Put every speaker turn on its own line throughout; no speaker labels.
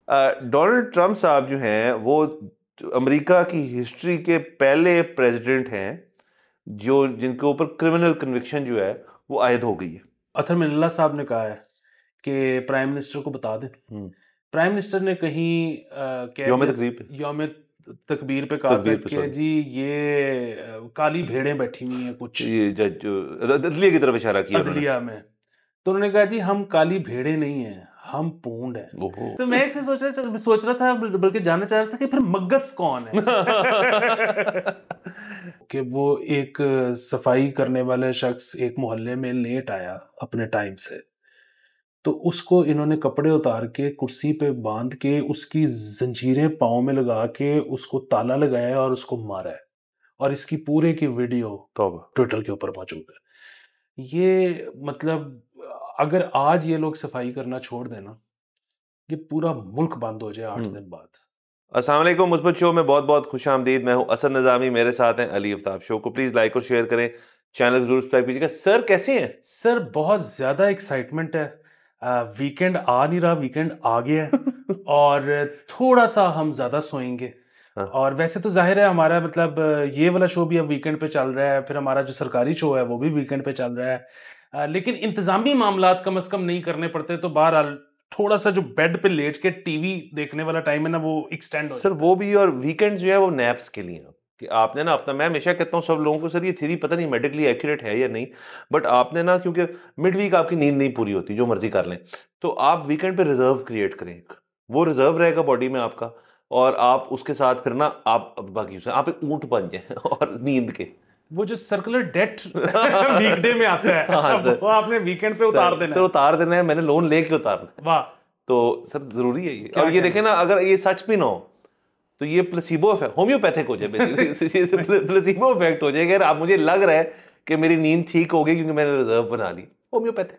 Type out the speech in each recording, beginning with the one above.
Donald Trump साहब जो हैं वो अमेरिका की हिस्ट्री के पहले प्रेसिडेंट हैं जो जिनके ऊपर क्रिमिनल कन्विक्शन जो है वो आयद हो गई है।
अतर मिनल्ला साहब ने कहा है कि प्राइम मिनिस्टर को बता दें। प्राइम मिनिस्टर ने कहीं कह
यौम
दिया,
तकरीब
यौम तकबीर पे कहा था
तकबीर पे
कि
सॉरी
जी ये काली भेड़ें बैठी हुई हैं कुछ
ये जज अदलिया की तरफ इशारा किया उन्होंने।
अदलिया में। तो उन्होंने कहा जी हम काली भेड़ें नहीं हैं, हम पूंड हैं।
ओहो
तो मैं इसे सोच रहा था, बल्कि जानना चाह रहा था कि फिर मग्गस कौन है। कि वो एक सफाई करने वाले शख्स एक मोहल्ले में लेट आया अपने टाइम से, तो उसको इन्होंने कपड़े उतार के कुर्सी पे बांध के उसकी जंजीरें पाँव में लगा के उसको ताला लगाया और उसको मारा है। और इसकी पूरे की वीडियो
तौबा।
ट्विटर के ऊपर मौजूद है। ये मतलब अगर आज ये लोग सफाई करना छोड़ देना, ये पूरा मुल्क बंद हो जाए 8 दिन बाद।
अस्सलाम वालेकुम मुस्बत शो में बहुत बहुत खुश आमदीद। मैं हूं असद निज़ामी, मेरे साथ हैं अली आफ्ताब। शो को प्लीज लाइक और शेयर करें, चैनल को जरूर सब्सक्राइब कीजिएगा। सर कैसे हैं?
सर बहुत ज्यादा एक्साइटमेंट है। वीकेंड आ नहीं रहा, वीकेंड आ गया है और थोड़ा सा हम ज्यादा सोएंगे।
हाँ।
और वैसे तो जाहिर है हमारा मतलब ये वाला शो भी अब वीकेंड पे चल रहा है, फिर हमारा जो सरकारी शो है वो भी वीकेंड पे चल रहा है। लेकिन इंतजामी मामलात कम से कम नहीं करने पड़ते, तो बहरहाल थोड़ा सा जो बेड पे लेट के टीवी देखने वाला टाइम है ना, वो एक्सटेंड हो
सर
जाता है।
वो भी, और वीकेंड जो है वो नैप्स के लिए है कि आपने ना अपना, मैं हमेशा कहता हूँ सब लोगों को, सर ये थ्योरी पता नहीं मेडिकली एक्यूरेट है या नहीं, बट आपने ना, क्योंकि मिड वीक आपकी नींद नहीं पूरी होती जो मर्जी कर लें, तो आप वीकेंड पे रिजर्व क्रिएट करें एक। वो रिजर्व रहेगा बॉडी में आपका, और आप उसके साथ फिर ना आप बाकी आप एक ऊंट बन जाए और नींद के।
वो जो सर्कुलर डेट वीकडे में आता
हाँ
है
सर।
वो आपने वीकेंड पे उतार देना
सर
है।
उतार देना है, मैंने लोन लेके उतारना है।
वाह,
तो सर जरूरी है ये।
क्या
और ये
कहना
देखें ना, अगर ये सच भी ना हो तो ये प्लेसिबो इफेक्ट, होम्योपैथिक हो जाए बेसिकली, प्लेसिबो इफेक्ट हो जाएगा। आप, मुझे लग रहा है कि मेरी नींद ठीक हो गई क्योंकि मैंने रिजर्व बना ली, होम्योपैथिक।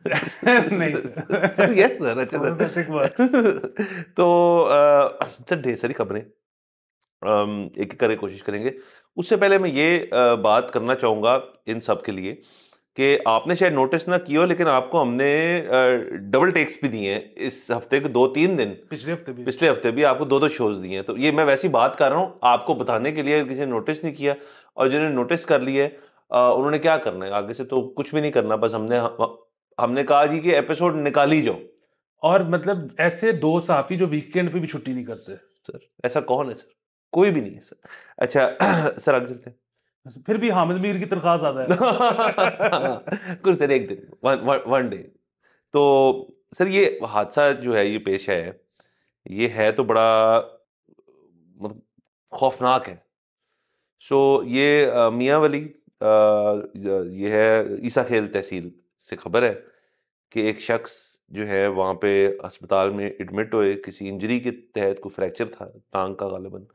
नहीं
सर यस सर, अच्छा
होम्योपैथिक वर्क्स।
सर। तो सर ढेर सारी खबरें एक एक करके कोशिश करेंगे। उससे पहले मैं ये बात करना चाहूंगा इन सब के लिए कि आपने शायद नोटिस ना किया हो, लेकिन आपको हमने डबल टेक्स भी दिए हैं इस हफ्ते के 2-3 दिन। पिछले हफ्ते भी आपको 2-2 शोज दिए हैं। तो ये मैं वैसी बात कर रहा हूँ आपको बताने के लिए, किसी ने नोटिस नहीं किया। और जिन्होंने नोटिस कर लिया है उन्होंने क्या करना है आगे से, तो कुछ भी नहीं करना, बस हमने कहा जी कि एपिसोड निकाल ही जाओ।
और मतलब ऐसे दो साफी जो वीकेंड पे भी छुट्टी नहीं करते।
सर ऐसा कौन है सर? कोई भी नहीं है सर। अच्छा सर आगे चलते हैं।
फिर भी हामिद मीर की तनख्वाह ज्यादा है।
कुछ सर एक दिन, वन डे। तो सर ये हादसा जो है ये पेश है, ये है तो बड़ा मतलब खौफनाक है। सो ये मियाँ वली, ये है ईसा खेल तहसील से खबर है कि एक शख्स जो है वहाँ पे अस्पताल में एडमिट हुए, किसी इंजरी के तहत, कोई फ्रैक्चर था टांग का गालिबन,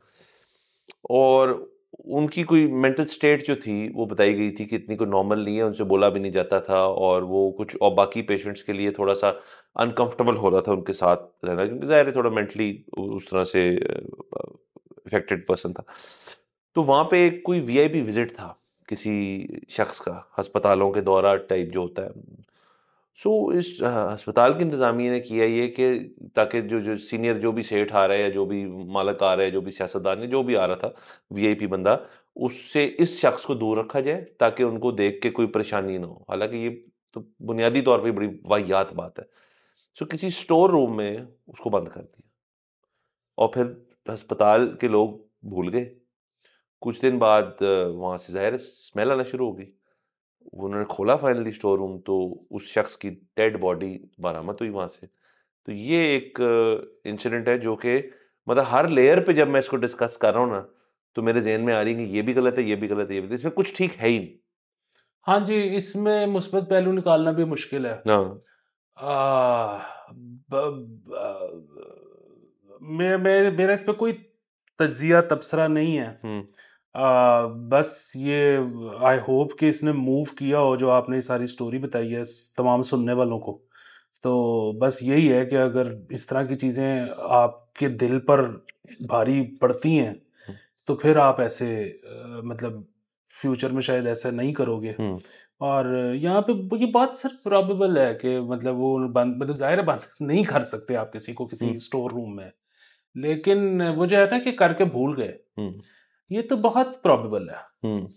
और उनकी कोई मेंटल स्टेट जो थी वो बताई गई थी कि इतनी कोई नॉर्मल नहीं है, उनसे बोला भी नहीं जाता था, और वो कुछ और बाकी पेशेंट्स के लिए थोड़ा सा अनकंफर्टेबल हो रहा था उनके साथ रहना, क्योंकि ज़ाहिर है थोड़ा मेंटली उस तरह से इफेक्टेड पर्सन था। तो वहाँ पे एक कोई वीआईपी विजिट था किसी शख्स का, अस्पतालों के दौरा टाइप जो होता है। सो इस अस्पताल की इंतज़ामिया ने किया ये कि ताकि जो जो सीनियर जो भी सेठ आ रहा है या जो भी मालिक आ रहा है, जो भी सियासतदान है, जो भी आ रहा था वीआईपी बंदा, उससे इस शख्स को दूर रखा जाए ताकि उनको देख के कोई परेशानी ना हो। हालांकि ये तो बुनियादी तौर पे बड़ी वाहियात बात है। सो किसी स्टोर रूम में उसको बंद कर दिया, और फिर अस्पताल के लोग भूल गए। कुछ दिन बाद वहाँ से ज़ाहिर है स्मेल आना शुरू हो गई। उन्होंने खोला फाइनली स्टोर रूम, तो उस शख्स की डेड बॉडी बरामद हुई वहाँ से। तो ये एक इंसिडेंट है जो कि मतलब हर लेयर पे जब मैं इसको डिस्कस कर रहा हूँ ना, तो मेरे ज़हन में आ रही है कि ये भी गलत है, ये भी गलत है, ये भी, इसमें कुछ ठीक है ही नहीं।
हाँ जी, इसमें मुस्बत पहलू निकालना भी मुश्किल है।
हाँ।
आ, मेरा इस पे कोई तज्जिया तबसरा नहीं है।
हुँ।
बस ये आई होप कि इसने मूव किया हो, जो आपने सारी स्टोरी बताई है तमाम सुनने वालों को। तो बस यही है कि अगर इस तरह की चीज़ें आपके दिल पर भारी पड़ती हैं,
हुँ।
तो फिर आप ऐसे मतलब फ्यूचर में शायद ऐसा नहीं करोगे।
हुँ।
और यहाँ पे ये बात सर प्रोबेबल है कि मतलब वो बंद, मतलब ज़ाहिर है बंद नहीं कर सकते आप किसी को किसी
हम्म।
स्टोर रूम में, लेकिन वो जो है ना कि करके भूल गए,
हम्म।
ये तो बहुत प्रोबेबल है।
हम्म।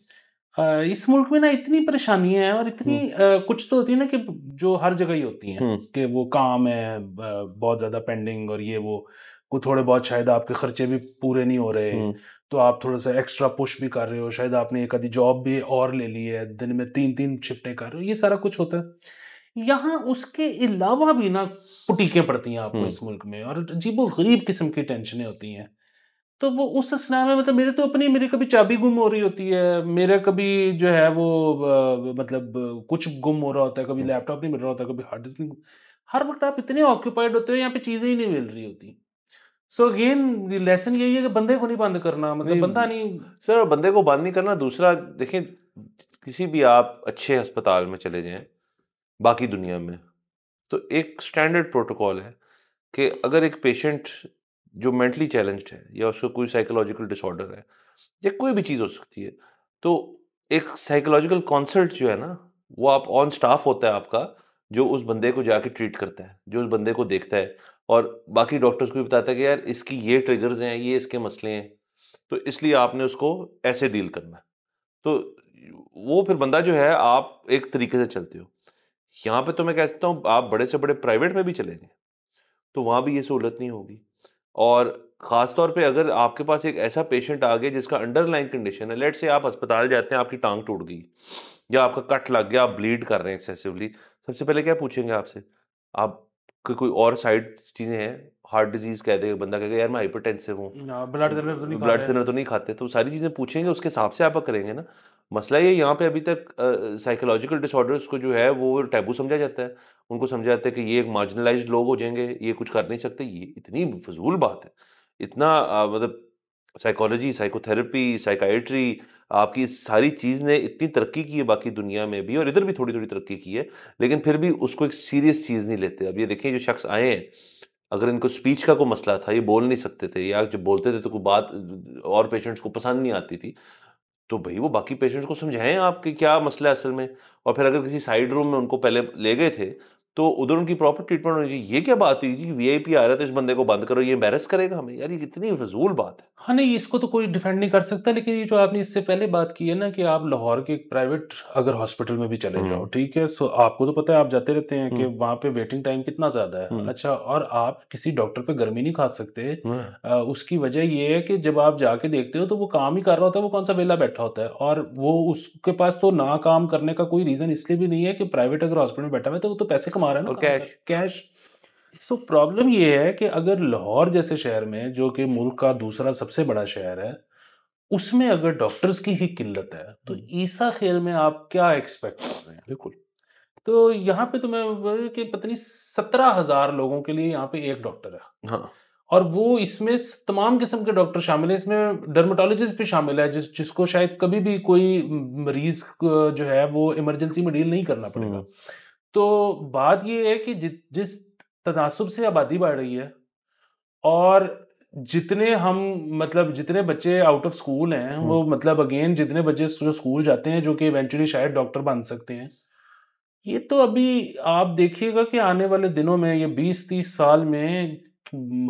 इस मुल्क में ना इतनी परेशानियां हैं और इतनी
हम्म।
कुछ तो होती है ना कि जो हर जगह ही होती हैं,
हम्म।
कि वो काम है बहुत ज़्यादा पेंडिंग, और ये वो को थोड़े बहुत शायद आपके खर्चे भी पूरे नहीं हो रहे,
हम्म।
तो आप थोड़ा सा एक्स्ट्रा पुश भी कर रहे हो, शायद आपने एक आधी जॉब भी और ले ली है, दिन में 3-3 शिफ्टें कर रहे हो, ये सारा कुछ होता है। यहाँ उसके अलावा भी ना पुटीकें पड़ती हैं आपको
हम्म।
इस मुल्क में, और अजीबो गरीब किस्म की टेंशनें होती हैं। तो वो उस स्ना में मतलब मेरे तो अपनी, मेरी कभी चाबी गुम हो रही होती है, मेरा कभी जो है वो मतलब कुछ गुम हो रहा होता है, कभी
हम्म।
लैपटॉप नहीं मिल रहा होता, कभी हार्ड डिस्क नहीं। हर वक्त आप इतने ऑक्यूपाइड होते हो, यहाँ पे चीजें ही नहीं मिल रही होती। सो अगेन लेसन यही है कि बंदे को नहीं बंद करना, मतलब बंदा
नहीं
नहीं।
सर, बंदे को बंद नहीं करना। दूसरा देखें, किसी भी आप अच्छे अस्पताल में चले जाएं बाकी दुनिया में, तो एक स्टैंडर्ड प्रोटोकॉल है कि अगर एक पेशेंट जो मेंटली चैलेंज्ड है या उसको कोई साइकोलॉजिकल डिसऑर्डर है या कोई भी चीज़ हो सकती है, तो एक साइकोलॉजिकल कंसल्ट जो है ना, वो आप ऑन स्टाफ होता है आपका, जो उस बंदे को जाके ट्रीट करता है, जो उस बंदे को देखता है और बाकी डॉक्टर्स को भी बताता है कि यार इसकी ये ट्रिगर्स हैं, ये इसके मसले हैं, तो इसलिए आपने उसको ऐसे डील करना है। तो वो फिर बंदा जो है, आप एक तरीके से चलते हो। यहाँ पे तो मैं कह सकता हूँ आप बड़े से बड़े प्राइवेट में भी चले जाएँ, तो वहाँ भी ये सहूलत नहीं होगी। और ख़ास तौर पे अगर आपके पास एक ऐसा पेशेंट आ गया जिसका अंडरलाइन कंडीशन है, लेट्स से आप अस्पताल जाते हैं, आपकी टाँग टूट गई या आपका कट लग गया, आप ब्लीड कर रहे हैं एक्सेसिवली, सबसे पहले क्या पूछेंगे आपसे? आपकी कोई और साइड चीज़ें हैं, हार्ट डिज़ीज़ कह देगा बंदा, कहेगा यार मैं हाइपरटेंसिव हूँ,
ब्लड थिनर तो नहीं खा
ब्लड
रहे।
थिनर तो नहीं खाते, तो सारी चीज़ें पूछेंगे, उसके हिसाब से आप करेंगे ना। मसला ये यहाँ पे अभी तक साइकोलॉजिकल डिसऑर्डर्स को जो है वो टैबू समझा जाता है। उनको समझा जाता है कि ये एक मार्जिनलाइज़्ड लोग हो जाएँगे, ये कुछ कर नहीं सकते, ये इतनी फ़िज़ूल बात है। इतना मतलब साइकोलॉजी, साइकोथेरेपी, साइकियाट्री, आपकी सारी चीज़ ने इतनी तरक्की की है बाकी दुनिया में भी और इधर भी थोड़ी-थोड़ी तरक्की की है, लेकिन फिर भी उसको एक सीरियस चीज़ नहीं लेते। अब ये देखिए जो शख्स आए हैं, अगर इनको स्पीच का कोई मसला था, ये बोल नहीं सकते थे या जब बोलते थे तो कोई बात और पेशेंट्स को पसंद नहीं आती थी, तो भई वो बाकी पेशेंट्स को समझाएँ आप कि क्या मसला है असल में। और फिर अगर किसी साइड रूम में उनको पहले ले गए थे, तो उधर उनकी प्रॉपर ट्रीटमेंट होनी चाहिए। ये क्या बात हुई जी, वीआईपी आ रहा है तो इस बंदे को बंद करो, ये एम्बैरेस करेगा हमें। यार ये कितनी फ़िज़ूल बात है।
हाँ, नहीं, इसको तो कोई डिफेंड नहीं कर सकता, लेकिन ये जो आपने इससे पहले बात की है ना कि आप लाहौर के एक प्राइवेट अगर हॉस्पिटल में भी चले जाओ,
हुँ।
ठीक है, सो आपको तो पता है, आप जाते रहते हैं कि
हुँ।
वहाँ पे वेटिंग टाइम कितना ज़्यादा है।
हुँ।
अच्छा, और आप किसी डॉक्टर पे गर्मी नहीं खा सकते।
हुँ।
उसकी वजह ये है कि जब आप जाके देखते हो तो वो काम ही कर रहा होता है, वो कौन सा वेला बैठा होता है, और वो उसके पास तो ना काम करने का कोई रीज़न इसलिए भी नहीं है कि प्राइवेट अगर हॉस्पिटल में बैठा हुआ है तो वो तो पैसे कमा रहा है ना,
और
काम कर
कैश।
कैश। सो प्रॉब्लम ये है कि अगर लाहौर जैसे शहर में, जो कि मुल्क का दूसरा सबसे बड़ा शहर है, उसमें अगर डॉक्टर्स की ही किल्लत है, तो
हुँ।
ईसा खेल में आप क्या एक्सपेक्ट कर रहे हैं?
बिल्कुल।
तो यहाँ पे तो मैं बोल कि पता नहीं 17,000 लोगों के लिए यहाँ पे एक डॉक्टर है,
हाँ।
और वो इसमें तमाम किस्म के डॉक्टर शामिल है, इसमें डर्मेटोलॉजिस्ट भी शामिल है, जिसको शायद कभी भी कोई मरीज जो है वो इमरजेंसी में डील नहीं करना पड़ेगा।
हुँ।
तो बात ये है कि जिस तनासुब से आबादी बढ़ रही है, और जितने हम, मतलब जितने बच्चे आउट ऑफ स्कूल हैं,
हुँ।
वो मतलब अगेन जितने बच्चे जो स्कूल जाते हैं, जो कि इवेंचुअली शायद डॉक्टर बन सकते हैं, ये तो अभी आप देखिएगा कि आने वाले दिनों में, ये 20-30 साल में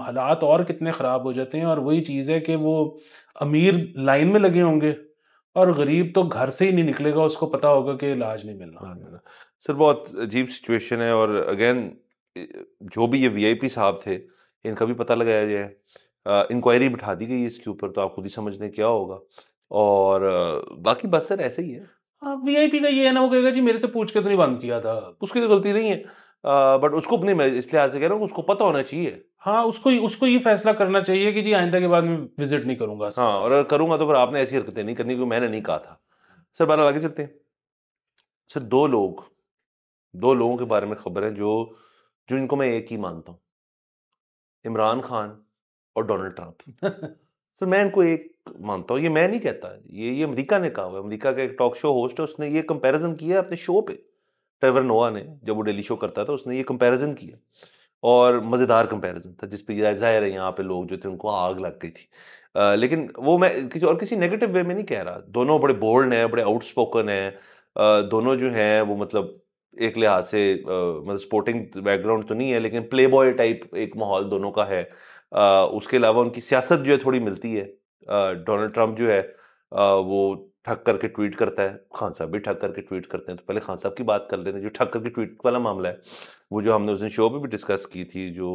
हालात और कितने खराब हो जाते हैं। और वही चीज़ है कि वो अमीर लाइन में लगे होंगे और गरीब तो घर से ही नहीं निकलेगा, उसको पता होगा कि इलाज नहीं मिलना।
हाँ, सर बहुत अजीब सिचुएशन है और अगेन जो भी ये वीआईपी साहब थे, इनका भी पता लगाया जाए। इंक्वायरी बिठा दी गई है इसके ऊपर, तो आप खुद ही समझ लें क्या होगा। और बाकी बस सर ऐसे ही है।
हाँ, वीआईपी का ये है ना, वो कहेगा जी मेरे से पूछ के तो नहीं बंद किया था।
उसकी तो गलती नहीं है, बट उसको अपने, मैं इस लिहाज से कह रहा हूँ उसको पता होना चाहिए।
हाँ, उसको ये फैसला करना चाहिए कि जी आइंदा के बाद मैं विजिट नहीं करूंगा
हाँ,
अस्पताल।
और अगर करूंगा तो फिर आपने ऐसी हरकतें नहीं करनी क्योंकि मैंने नहीं कहा था। सर बारह आगे चलते हैं। सर दो लोगों के बारे में खबर है जो जो इनको मैं एक ही मानता हूँ, इमरान खान और डोनाल्ड ट्रंप। तो मैं इनको एक मानता हूँ, ये मैं नहीं कहता, ये अमेरिका ने कहा हुआ है। अमेरिका का एक टॉक शो होस्ट है, उसने ये कंपैरिजन किया है अपने शो पे। ट्रेवर नोआ ने, जब वो डेली शो करता था, उसने ये कंपैरिजन किया और मज़ेदार कंपैरिजन था जिस पे ज़ाहिर है यहाँ पे लोग जो थे उनको आग लग गई थी। लेकिन वो मैं किसी नेगेटिव वे में नहीं कह रहा। दोनों बड़े बोल्ड हैं, बड़े आउटस्पोकन हैं, दोनों जो हैं वो मतलब एक लिहाज से मतलब स्पोर्टिंग बैकग्राउंड तो नहीं है, लेकिन प्ले बॉय टाइप एक माहौल दोनों का है। उसके अलावा उनकी सियासत जो है थोड़ी मिलती है। डोनाल्ड ट्रंप जो है वो ठग करके ट्वीट करता है, खान साहब भी ठग करके ट्वीट करते हैं। तो पहले खान साहब की बात कर लेते हैं। जो ठग करके ट्वीट वाला मामला है, वो जो हमने उस दिन शो पे भी डिस्कस की थी, जो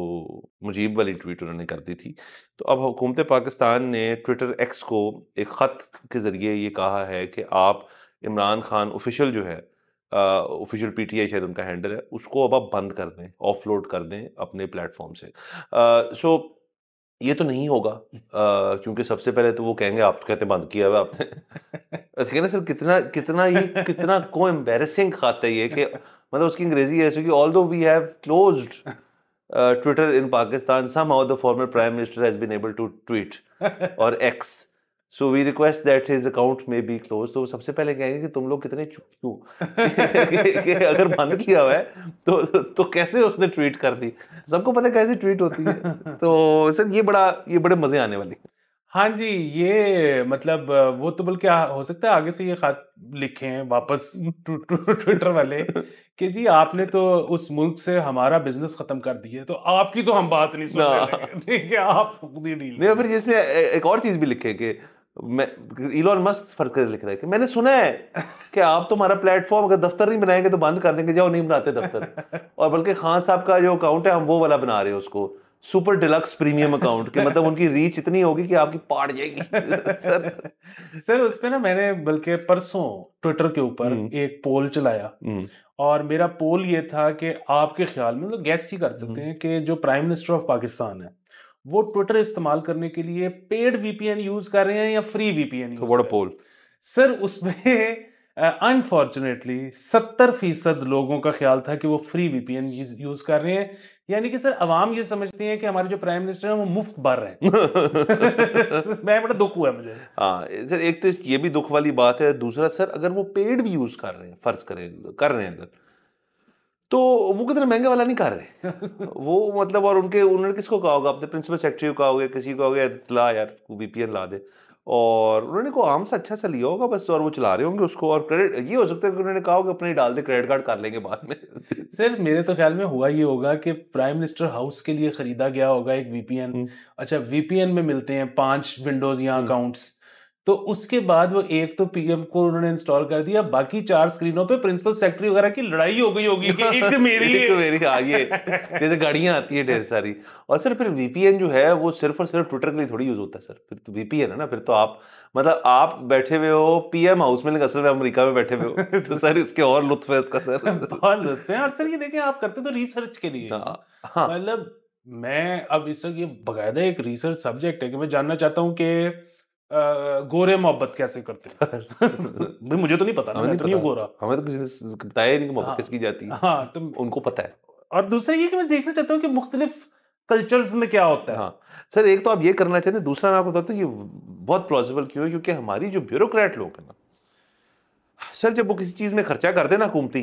मुजीब वाली ट्वीट उन्होंने कर दी थी। तो अब हुकूमत पाकिस्तान ने ट्विटर एक्स को एक ख़त के ज़रिए ये कहा है कि आप इमरान खान ऑफिशियल जो है, ऑफिशियल पीटीआई शायद उनका हैंडल है, उसको अब आप बंद कर दें, ऑफलोड कर दें अपने प्लेटफॉर्म से। सो ये तो नहीं होगा, क्योंकि सबसे पहले तो वो कहेंगे आप तो कहते बंद किया हुआ आपने। ठीक है ना सर, कितना कितना ये कितना को एम्बैरेसिंग खाता है ये कि मतलब उसकी अंग्रेजी ऐसी कि although we have closed Twitter in Pakistan, somehow the former prime minister has been able to tweet और X, so we request that his account may be closed। तो वो सबसे पहले कहेंगे कि तुम लोग कितने चूतिए हो कि अगर बंद किया हुआ है तो कैसे उसने ट्वीट कर दी। सबको पता है कैसे ट्वीट होती है। तो सर ये बड़े मजे आने वाली।
हाँ जी, ये मतलब वो तो बल्कि हो सकता है आगे से ये खत लिखें वापस ट्विटर वाले कि जी आपने तो उस मुल्क से हमारा बिजनेस खत्म कर दिया, तो आपकी तो हम बात नहीं सुनने लगे। ठीक है, आप खुद ही डील
नहीं, फिर जिसमें एक और चीज भी लिखे कि मैं इलॉन मस्क फर्ज कर लिख रहा है कि मैंने सुना है कि आप तो हमारा प्लेटफॉर्म अगर दफ्तर नहीं बनाएंगे तो बंद कर देंगे, जाओ नहीं बनाते दफ्तर। और बल्कि खान साहब का जो अकाउंट है हम वो वाला बना रहे हैं, उसको सुपर डिलक्स प्रीमियम अकाउंट के, मतलब उनकी रीच इतनी होगी कि आपकी पाट जाएगी।
सर उस पे ना मैंने बल्कि परसों ट्विटर के ऊपर एक पोल चलाया, और मेरा पोल ये था कि आपके ख्याल में, मतलब गैस ही कर सकते हैं कि जो प्राइम मिनिस्टर ऑफ पाकिस्तान है वो ट्विटर इस्तेमाल करने के लिए पेड वीपीएन यूज कर रहे हैं या फ्री वीपीएन यूज कर रहे हैं।
पोल
सर उसमें अनफॉर्चुनेटली 70% लोगों का ख्याल था कि वो फ्री वीपीएन यूज कर रहे हैं, यानी कि सर अवाम ये समझती है कि हमारे जो प्राइम मिनिस्टर हैं वो मुफ्त भर रहे हैं। मैं बड़ा दुख हुआ मुझे।
हाँ सर, एक तो ये भी दुख वाली बात है। दूसरा सर, अगर वो पेड भी यूज कर रहे हैं, फर्ज करें कर रहे हैं अगर, तो वो कितना महंगा वाला नहीं कर रहे। वो मतलब, और उन्होंने किसको कहा होगा, अपने प्रिंसिपल सेक्रेटरी को कहा होगा, किसी को कहा होगा ला यार वीपीएन ला दे, और उन्होंने को आम से अच्छा सा लिया होगा बस, और वो चला रहे होंगे उसको। और क्रेडिट ये हो सकता है कि उन्होंने कहा होगा अपने ही डाल दे, क्रेडिट कार्ड कर लेंगे बाद में।
सर मेरे तो ख्याल में हुआ ये होगा कि प्राइम मिनिस्टर हाउस के लिए खरीदा गया होगा एक वीपीएन। अच्छा, वीपीएन में मिलते हैं 5 विंडोज या अकाउंट्स, तो उसके बाद वो एक तो पीएम को उन्होंने इंस्टॉल कर दिया, बाकी 4 स्क्रीनों पे प्रिंसिपल सेक्रेटरी वगैरह की लड़ाई हो गई होगी कि एक मेरी
एक मेरी आगे, जैसे गाड़ियां आती है ढेर सारी। और सर फिर वीपीएन जो है वो सिर्फ और सिर्फ ट्विटर के लिए थोड़ी यूज होता है सर, फिर तो वीपीएन है ना, फिर तो आप मतलब आप बैठे हुए हो पीएम हाउस में, लेकिन असल में अमेरिका में बैठे हुए हो। तो सर इसके और लुत्फ है इसका सर।
बहुत लुत्फ है। और सर ये देखें, आप करते तो रिसर्च के लिए,
हाँ।
मतलब मैं अब इस ये बकायदा एक रिसर्च सब्जेक्ट है कि मैं जानना चाहता हूँ कि गोरे मोहब्बत कैसे करते हैं। भाई मुझे तो नहीं पता ना, मैं तो नहीं हूँ गोरा,
हमें तो किसी ने बताया ही नहीं कि मोहब्बत किसकी जाती है।
हाँ, तो
उनको पता है।
और दूसरा ये कि मैं देखना चाहता हूँ कि मुख्तलिफ कल्चर्स में क्या होता है।
हाँ सर, एक तो आप ये करना चाहते हैं, दूसरा मैं आपको बताता हूँ ये बहुत प्लॉजिबल क्यों है, क्योंकि हमारी जो ब्यूरोक्रेट लोग हैं ना सर, जब वो किसी चीज में खर्चा करते हैं ना हुकूमती,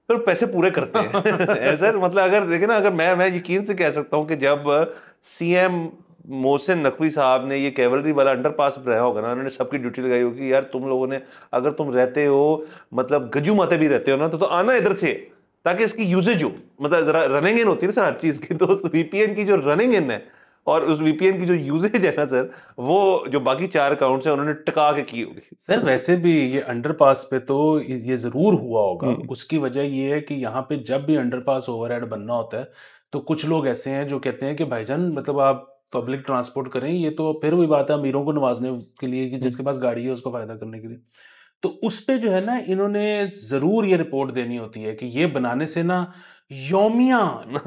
तो पैसे पूरे करते हैं। सर मतलब अगर देखें ना, अगर मैं यकीन से कह सकता हूँ कि जब सीएम मोहसिन नकवी साहब ने ये कैवलरी वाला अंडरपास बनाया होगा ना, उन्होंने सबकी ड्यूटी लगाई होगी, यार तुम लोगों ने, अगर तुम रहते हो मतलब गजू माते भी रहते हो ना, तो आना इधर से, ताकि इसकी यूजेज हो, मतलब जरा रनिंग इन होती है ना सर हर चीज की। तो उस वीपीएन की जो रनिंग इन है और उस वीपीएन की जो यूजेज है ना सर, वो जो बाकी 4 अकाउंट्स हैं उन्होंने टिका के की होगी।
सर वैसे भी ये अंडरपास पे तो ये जरूर हुआ होगा। उसकी वजह ये है कि यहाँ पे जब भी अंडरपास ओवरहेड बनना होता है तो कुछ लोग ऐसे हैं जो कहते हैं कि भाईजान मतलब आप पब्लिक ट्रांसपोर्ट करें, ये तो फिर वही बात है अमीरों को नवाजने के लिए कि जिसके पास गाड़ी है उसको फायदा करने के लिए। तो उस पे जो है ना, इन्होंने जरूर ये रिपोर्ट देनी होती है कि ये बनाने से ना योमिया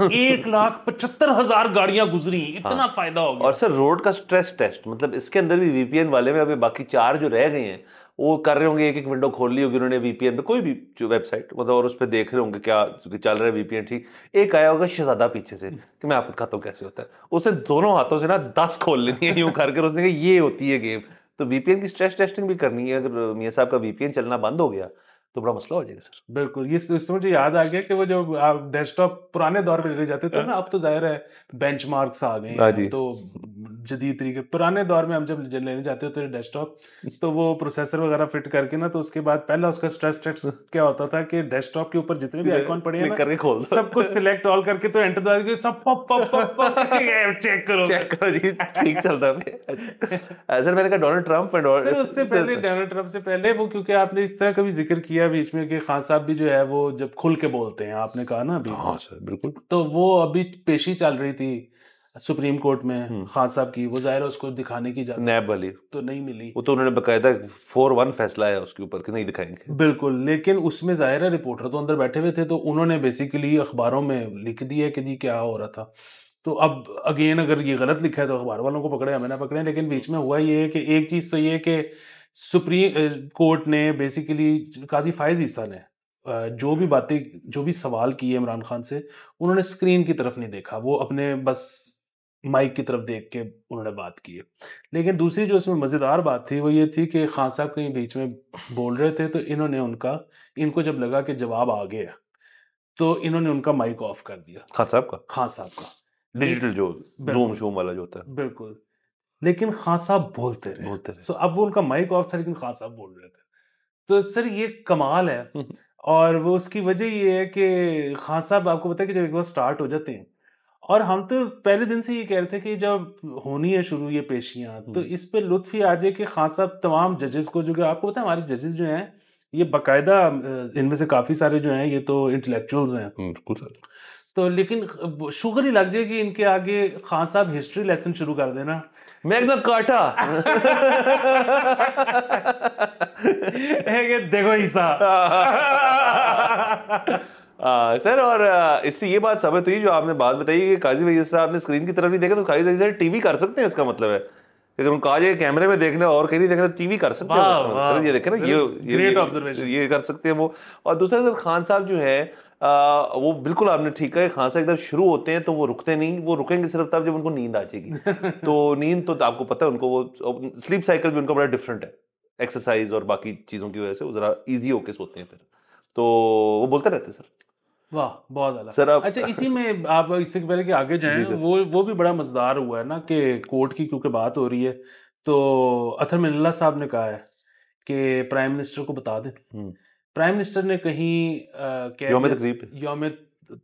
1,75,000 गाड़ियां गुजरी, इतना फायदा हो गया।
और सर रोड का स्ट्रेस टेस्ट, मतलब इसके अंदर भी वीपीएन वाले में अभी बाकी 4 जो रह गए हैं वो कर रहे होंगे, एक एक विंडो खोल ली होगी उन्होंने वीपीएन पे, कोई भी जो वेबसाइट मतलब, और उस पर देख रहे होंगे क्या चल रहा है वीपीएन ठीक। एक आया होगा शहजादा पीछे से कि मैं आपको दिखाता हूँ कैसे होता है, उसने दोनों हाथों से ना 10 खोल लेनी है यूं करके, उसने कहा ये होती है गेम। तो वीपीएन की स्ट्रेस टेस्टिंग भी करनी है। अगर मियां साहब का वीपीएन चलना बंद हो गया तो बड़ा मसला हो जाएगा सर।
बिल्कुल, ये इससे मुझे याद आ गया कि वो जो डेस्कटॉप पुराने दौर में ले जाते थे ना, अब तो जाहिर है बेंचमार्क्स आ गए हैं, तो जदीद तरीके। पुराने दौर में हम जब लेने जाते होते थे डेस्कटॉप, तो वो प्रोसेसर वगैरह फिट करके ना, तो उसके बाद पहला उसका स्ट्रेस टेस्ट क्या होता था कि डेस्कटॉप के ऊपर जितने भी आइकॉन पड़े हैं ना,
करके खोल
सबको सिलेक्ट ऑल करके तो एंटर दबा के सब पॉप पॉप पॉप चेक करो
जी, ठीक चलता है। अच्छा सर, मैंने कहा डोनाल्ड ट्रंप
सर उससे पहले, डोनाल्ड ट्रंप से पहले वो, क्योंकि आपने इस तरह का भी जिक्र किया बीच में कि खान साहब भी जो है वो जब खुल के बोलते हैं, आपने कहा ना अभी।
हाँ सर बिल्कुल।
तो वो अभी पेशी चल रही थी सुप्रीम कोर्ट में खान साहब की, वो जाहिर है उसको दिखाने की इजाजत
नैब वाली
तो नहीं मिली।
वो तो उन्होंने बकायदा 4-1 फैसला है उसके ऊपर कि नहीं दिखाएंगे।
बिल्कुल, लेकिन उसमें जाहिर है रिपोर्टर तो अंदर बैठे हुए थे, तो उन्होंने बेसिकली अखबारों में लिख दिया कि जी क्या हो रहा था। तो अब अगेन अगर ये गलत लिखा है तो अखबार वालों को पकड़े, हमें ना पकड़े। लेकिन बीच में हुआ ये है कि एक चीज़ तो ये कि सुप्रीम कोर्ट ने बेसिकली, काजी फायज ईसा ने जो भी बातें, जो भी सवाल किए इमरान खान से, उन्होंने स्क्रीन की तरफ नहीं देखा, वो अपने बस माइक की तरफ देख के उन्होंने बात की है। लेकिन दूसरी जो इसमें मज़ेदार बात थी वो ये थी कि खान साहब कहीं बीच में बोल रहे थे, तो इन्होंने इनको जब लगा कि जवाब आ गया, तो इन्होंने उनका माइक ऑफ कर दिया,
खान साहब का,
खान साहब का।
डिजिटल जो जूम शूम वाला जो होता है।
बिल्कुल, लेकिन खान साहब बोलते रहे। सो अब वो उनका माइक ऑफ था, लेकिन खान साहब बोल रहे थे। तो सर ये कमाल है। और वो उसकी वजह ये है कि खान साहब, आपको पता है कि जब एक बार स्टार्ट हो जाते हैं, और हम तो पहले दिन से ये कह रहे थे कि जब होनी है शुरू ये पेशियां, तो इस पे लुत्फ ही आ जाए कि खान साहब तमाम जजेस को, जो कि आपको पता है हमारे जजेस जो हैं ये बाकायदा, इनमें से काफ़ी सारे जो हैं ये तो इंटेलेक्चुअल्स हैं।
बिल्कुल सर।
तो लेकिन शुगर ही लग जाए कि इनके आगे खान साहब हिस्ट्री लेसन शुरू कर देना,
मैग्ना कार्टा।
ये देखो ईसा।
सर, और इससे ये बात साबित हुई जो आपने बात बताई कि काजी वजीर साहब ने स्क्रीन की तरफ नहीं देखा, तो काजी वजीर साहब टीवी कर सकते हैं, इसका मतलब है अगर उनको कहा जाए कैमरे में देखना और कहीं नहीं देखना, टीवी कर सकते हैं सर। ये देखे ना,
ग्रेट ऑब्जर्वेशन,
ये कर सकते हैं वो। और दूसरा सर, खान साहब जो है वो बिल्कुल आपने ठीक है, खान साहब एकदम शुरू होते हैं तो वो रुकते नहीं, वो रुकेंगे सिर्फ तब जब उनको नींद आ जाएगी। तो नींद तो आपको पता है उनको, वो स्लीप साइकिल भी उनका बड़ा डिफरेंट है, एक्सरसाइज और बाकी चीजों की वजह से वो जरा इजी होके सोते हैं फिर, तो वो बोलते रहते हैं सर।
वाह, बहुत अलग
सर।
अच्छा, इसी में आप इससे पहले कि आगे जाएं, वो भी बड़ा मजेदार हुआ है ना कि कोर्ट की क्योंकि बात हो रही है, तो अतर मिनल्ला साहब ने कहा है कि प्राइम मिनिस्टर को बता दें। प्राइम मिनिस्टर ने कहीं यौम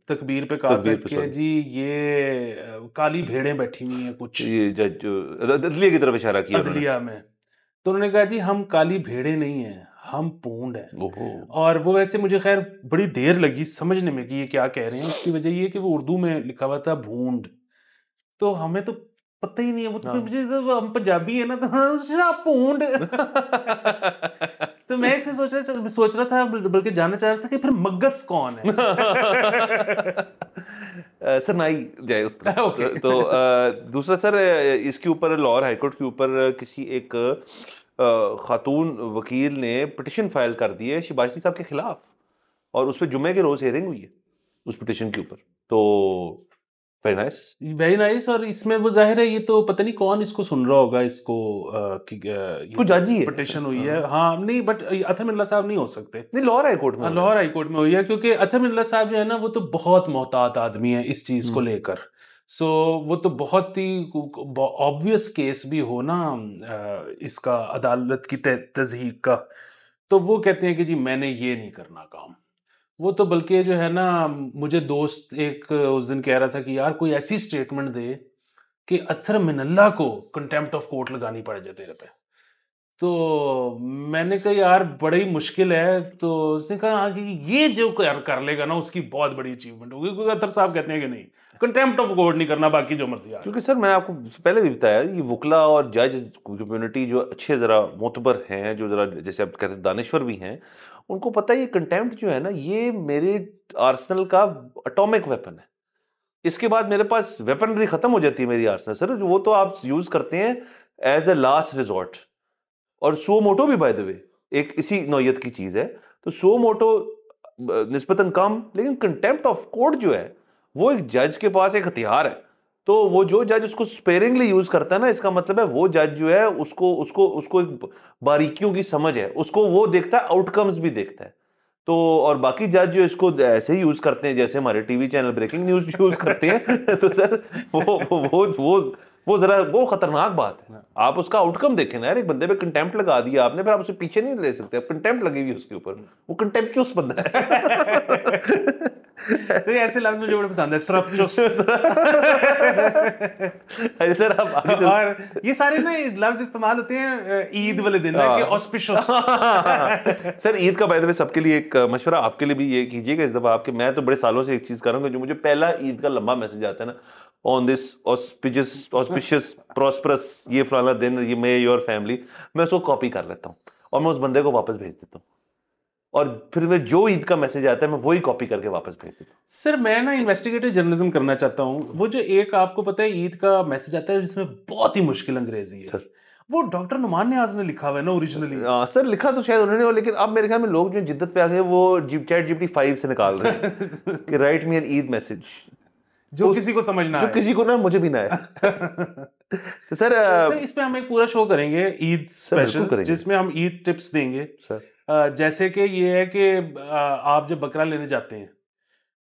तकबीर पे कहा था कि जी ये काली भेड़ें बैठी हुई हैं कुछ,
ये जज अदलिया की तरफ इशारा किया
अदलिया में। तो उन्होंने कहा जी हम काली भेड़ें नहीं हैं, हम पूंड हैं। और वो वैसे मुझे खैर बड़ी देर लगी समझने में कि ये क्या कह रहे हैं। उसकी वजह ये कि वो उर्दू में लिखा हुआ था भूंड, तो हमें तो पता ही नहीं है। वो तो मुझे, हम पंजाबी है ना, तो शराब भूंड। तो मैं इसे सोच रहा था, बल्कि जानना चाह रहा था कि फिर मग्गस कौन है।
सर नहीं जाए उस तरह। तो दूसरा सर, इसके ऊपर लाहौर हाईकोर्ट के ऊपर किसी एक खातून वकील ने पिटिशन फाइल कर दी है शिबाशी साहब के खिलाफ, और उस पर जुम्मे के रोज हियरिंग हुई है उस पिटिशन के ऊपर। तो वेरी नाइस।
और इसमें वो जाहिर है, ये तो पता नहीं कौन इसको सुन रहा होगा, इसको
कुछ जज ही है,
पिटिशन हुई है। हाँ नहीं, बट अतर मिनल्ला साहब नहीं हो सकते।
नहीं, लाहौर हाईकोर्ट में,
लाहौर हाईकोर्ट में हुई है, क्योंकि अतर मिनल्ला साहब जो है ना वो तो बहुत मोहतात आदमी है इस चीज को लेकर। सो वो तो बहुत ही ऑब्वियस केस भी हो ना इसका अदालत की तज़हीक का, तो वो कहते हैं कि जी मैंने ये नहीं करना काम। वो तो बल्कि जो है ना, मुझे दोस्त एक उस दिन कह रहा था कि यार कोई ऐसी स्टेटमेंट दे कि अतर मिनल्ला को कंटेम्प्ट ऑफ कोर्ट लगानी पड़ जाए तेरे पे। तो मैंने कहा यार बड़ी मुश्किल है। तो उसने कहा कि ये जो कर लेगा ना उसकी बहुत बड़ी अचीवमेंट होगी, क्योंकि अतर साहब कहते हैं कि नहीं, कंटेम्प्ट ऑफ कोर्ट नहीं करना, बाकी जो मर्जी।
क्योंकि सर मैं आपको पहले भी बताया, ये वकला और जज कम्युनिटी जो अच्छे जरा मोतबर हैं, जो जरा जैसे आप कहते हैं दानिश्वर भी हैं, उनको पता है ये कंटेम्प्ट जो है ना, ये मेरे आर्सेनल का एटॉमिक वेपन है। इसके बाद मेरे पास वेपनरी खत्म हो जाती है मेरी आर्सेनल सर, वो तो आप यूज करते हैं एज ए लास्ट रिजॉर्ट। और सो मोटो भी बाय द वे एक इसी नौयत की चीज है। तो सो मोटो निस्बतन कम, लेकिन कंटेम्प्ट ऑफ कोर्ट जो है वो एक जज के पास एक हथियार है। तो वो जो जज उसको स्पेयरिंगली यूज करता है ना, इसका मतलब है वो जज जो है उसको उसको उसको एक बारीकियों की समझ है, उसको वो देखता है, आउटकम्स भी देखता है। तो और बाकी जज जो इसको ऐसे ही यूज करते हैं जैसे हमारे TV channel breaking news use करते हैं। तो सर वो वो जरा वो खतरनाक बात है। आप उसका आउटकम देखें ना यार, एक बंदे पे कंटेम्प्ट लगा दिया आपने, फिर आप उसे पीछे नहीं ले सकते, अब कंटेम्प्ट लगी हुई उसके ऊपर, वो कंटेम्प्चुअस बंदा है।
तो ऐसे लफ्ज मुझे बड़े पसंद है, स्ट्रप्चुस।
अरे सर आप आगे चल।
और ये सारे ना लफ्ज इस्तेमाल होते हैं ईद वाले दिन ना, कि ऑस्पिशियस।
सर ईद का बाय द वे सबके लिए एक मशवरा, आपके लिए भी ये कीजिएगा इस दफा, आपके मैं तो बड़े सालों से एक चीज कर रहा हूँ, जो मुझे पहला ईद का लंबा मैसेज आता है ना, ऑन दिस ऑस्पिशियस प्रॉस्परस ये फलाना दिन, ये मे योर फैमिली, मैं उसको कॉपी कर लेता हूँ और मैं उस बंदे को वापस भेज देता हूँ, और फिर मैं जो ईद का मैसेज आता है मैं वही कॉपी करके वापस भेज देता हूँ।
सर मैं ना इन्वेस्टिगेटिव जर्नलिज्म करना चाहता हूँ। वो जो एक आपको पता है ईद का मैसेज आता है जिसमें बहुत ही मुश्किल अंग्रेजी है,
सर
वो डॉक्टर नुमान नियाज ने लिखा हुआ है ना ओरिजिनली।
सर लिखा तो शायद उन्होंने हो, लेकिन अब मेरे ख्याल में लोग जो जिद्दत पे आ गए वो चैट जीपीटी 5 से निकाल रहे हैं कि write me an Eid message,
जो किसी को समझ ना
जो
आए।
किसी को ना मुझे भी ना है। तो सर
सर इस पे हम एक पूरा शो करेंगे ईद स्पेशल,
करेंगे।
जिसमें हम ईद टिप्स देंगे।
सर
जैसे कि ये है कि आप जब बकरा लेने जाते हैं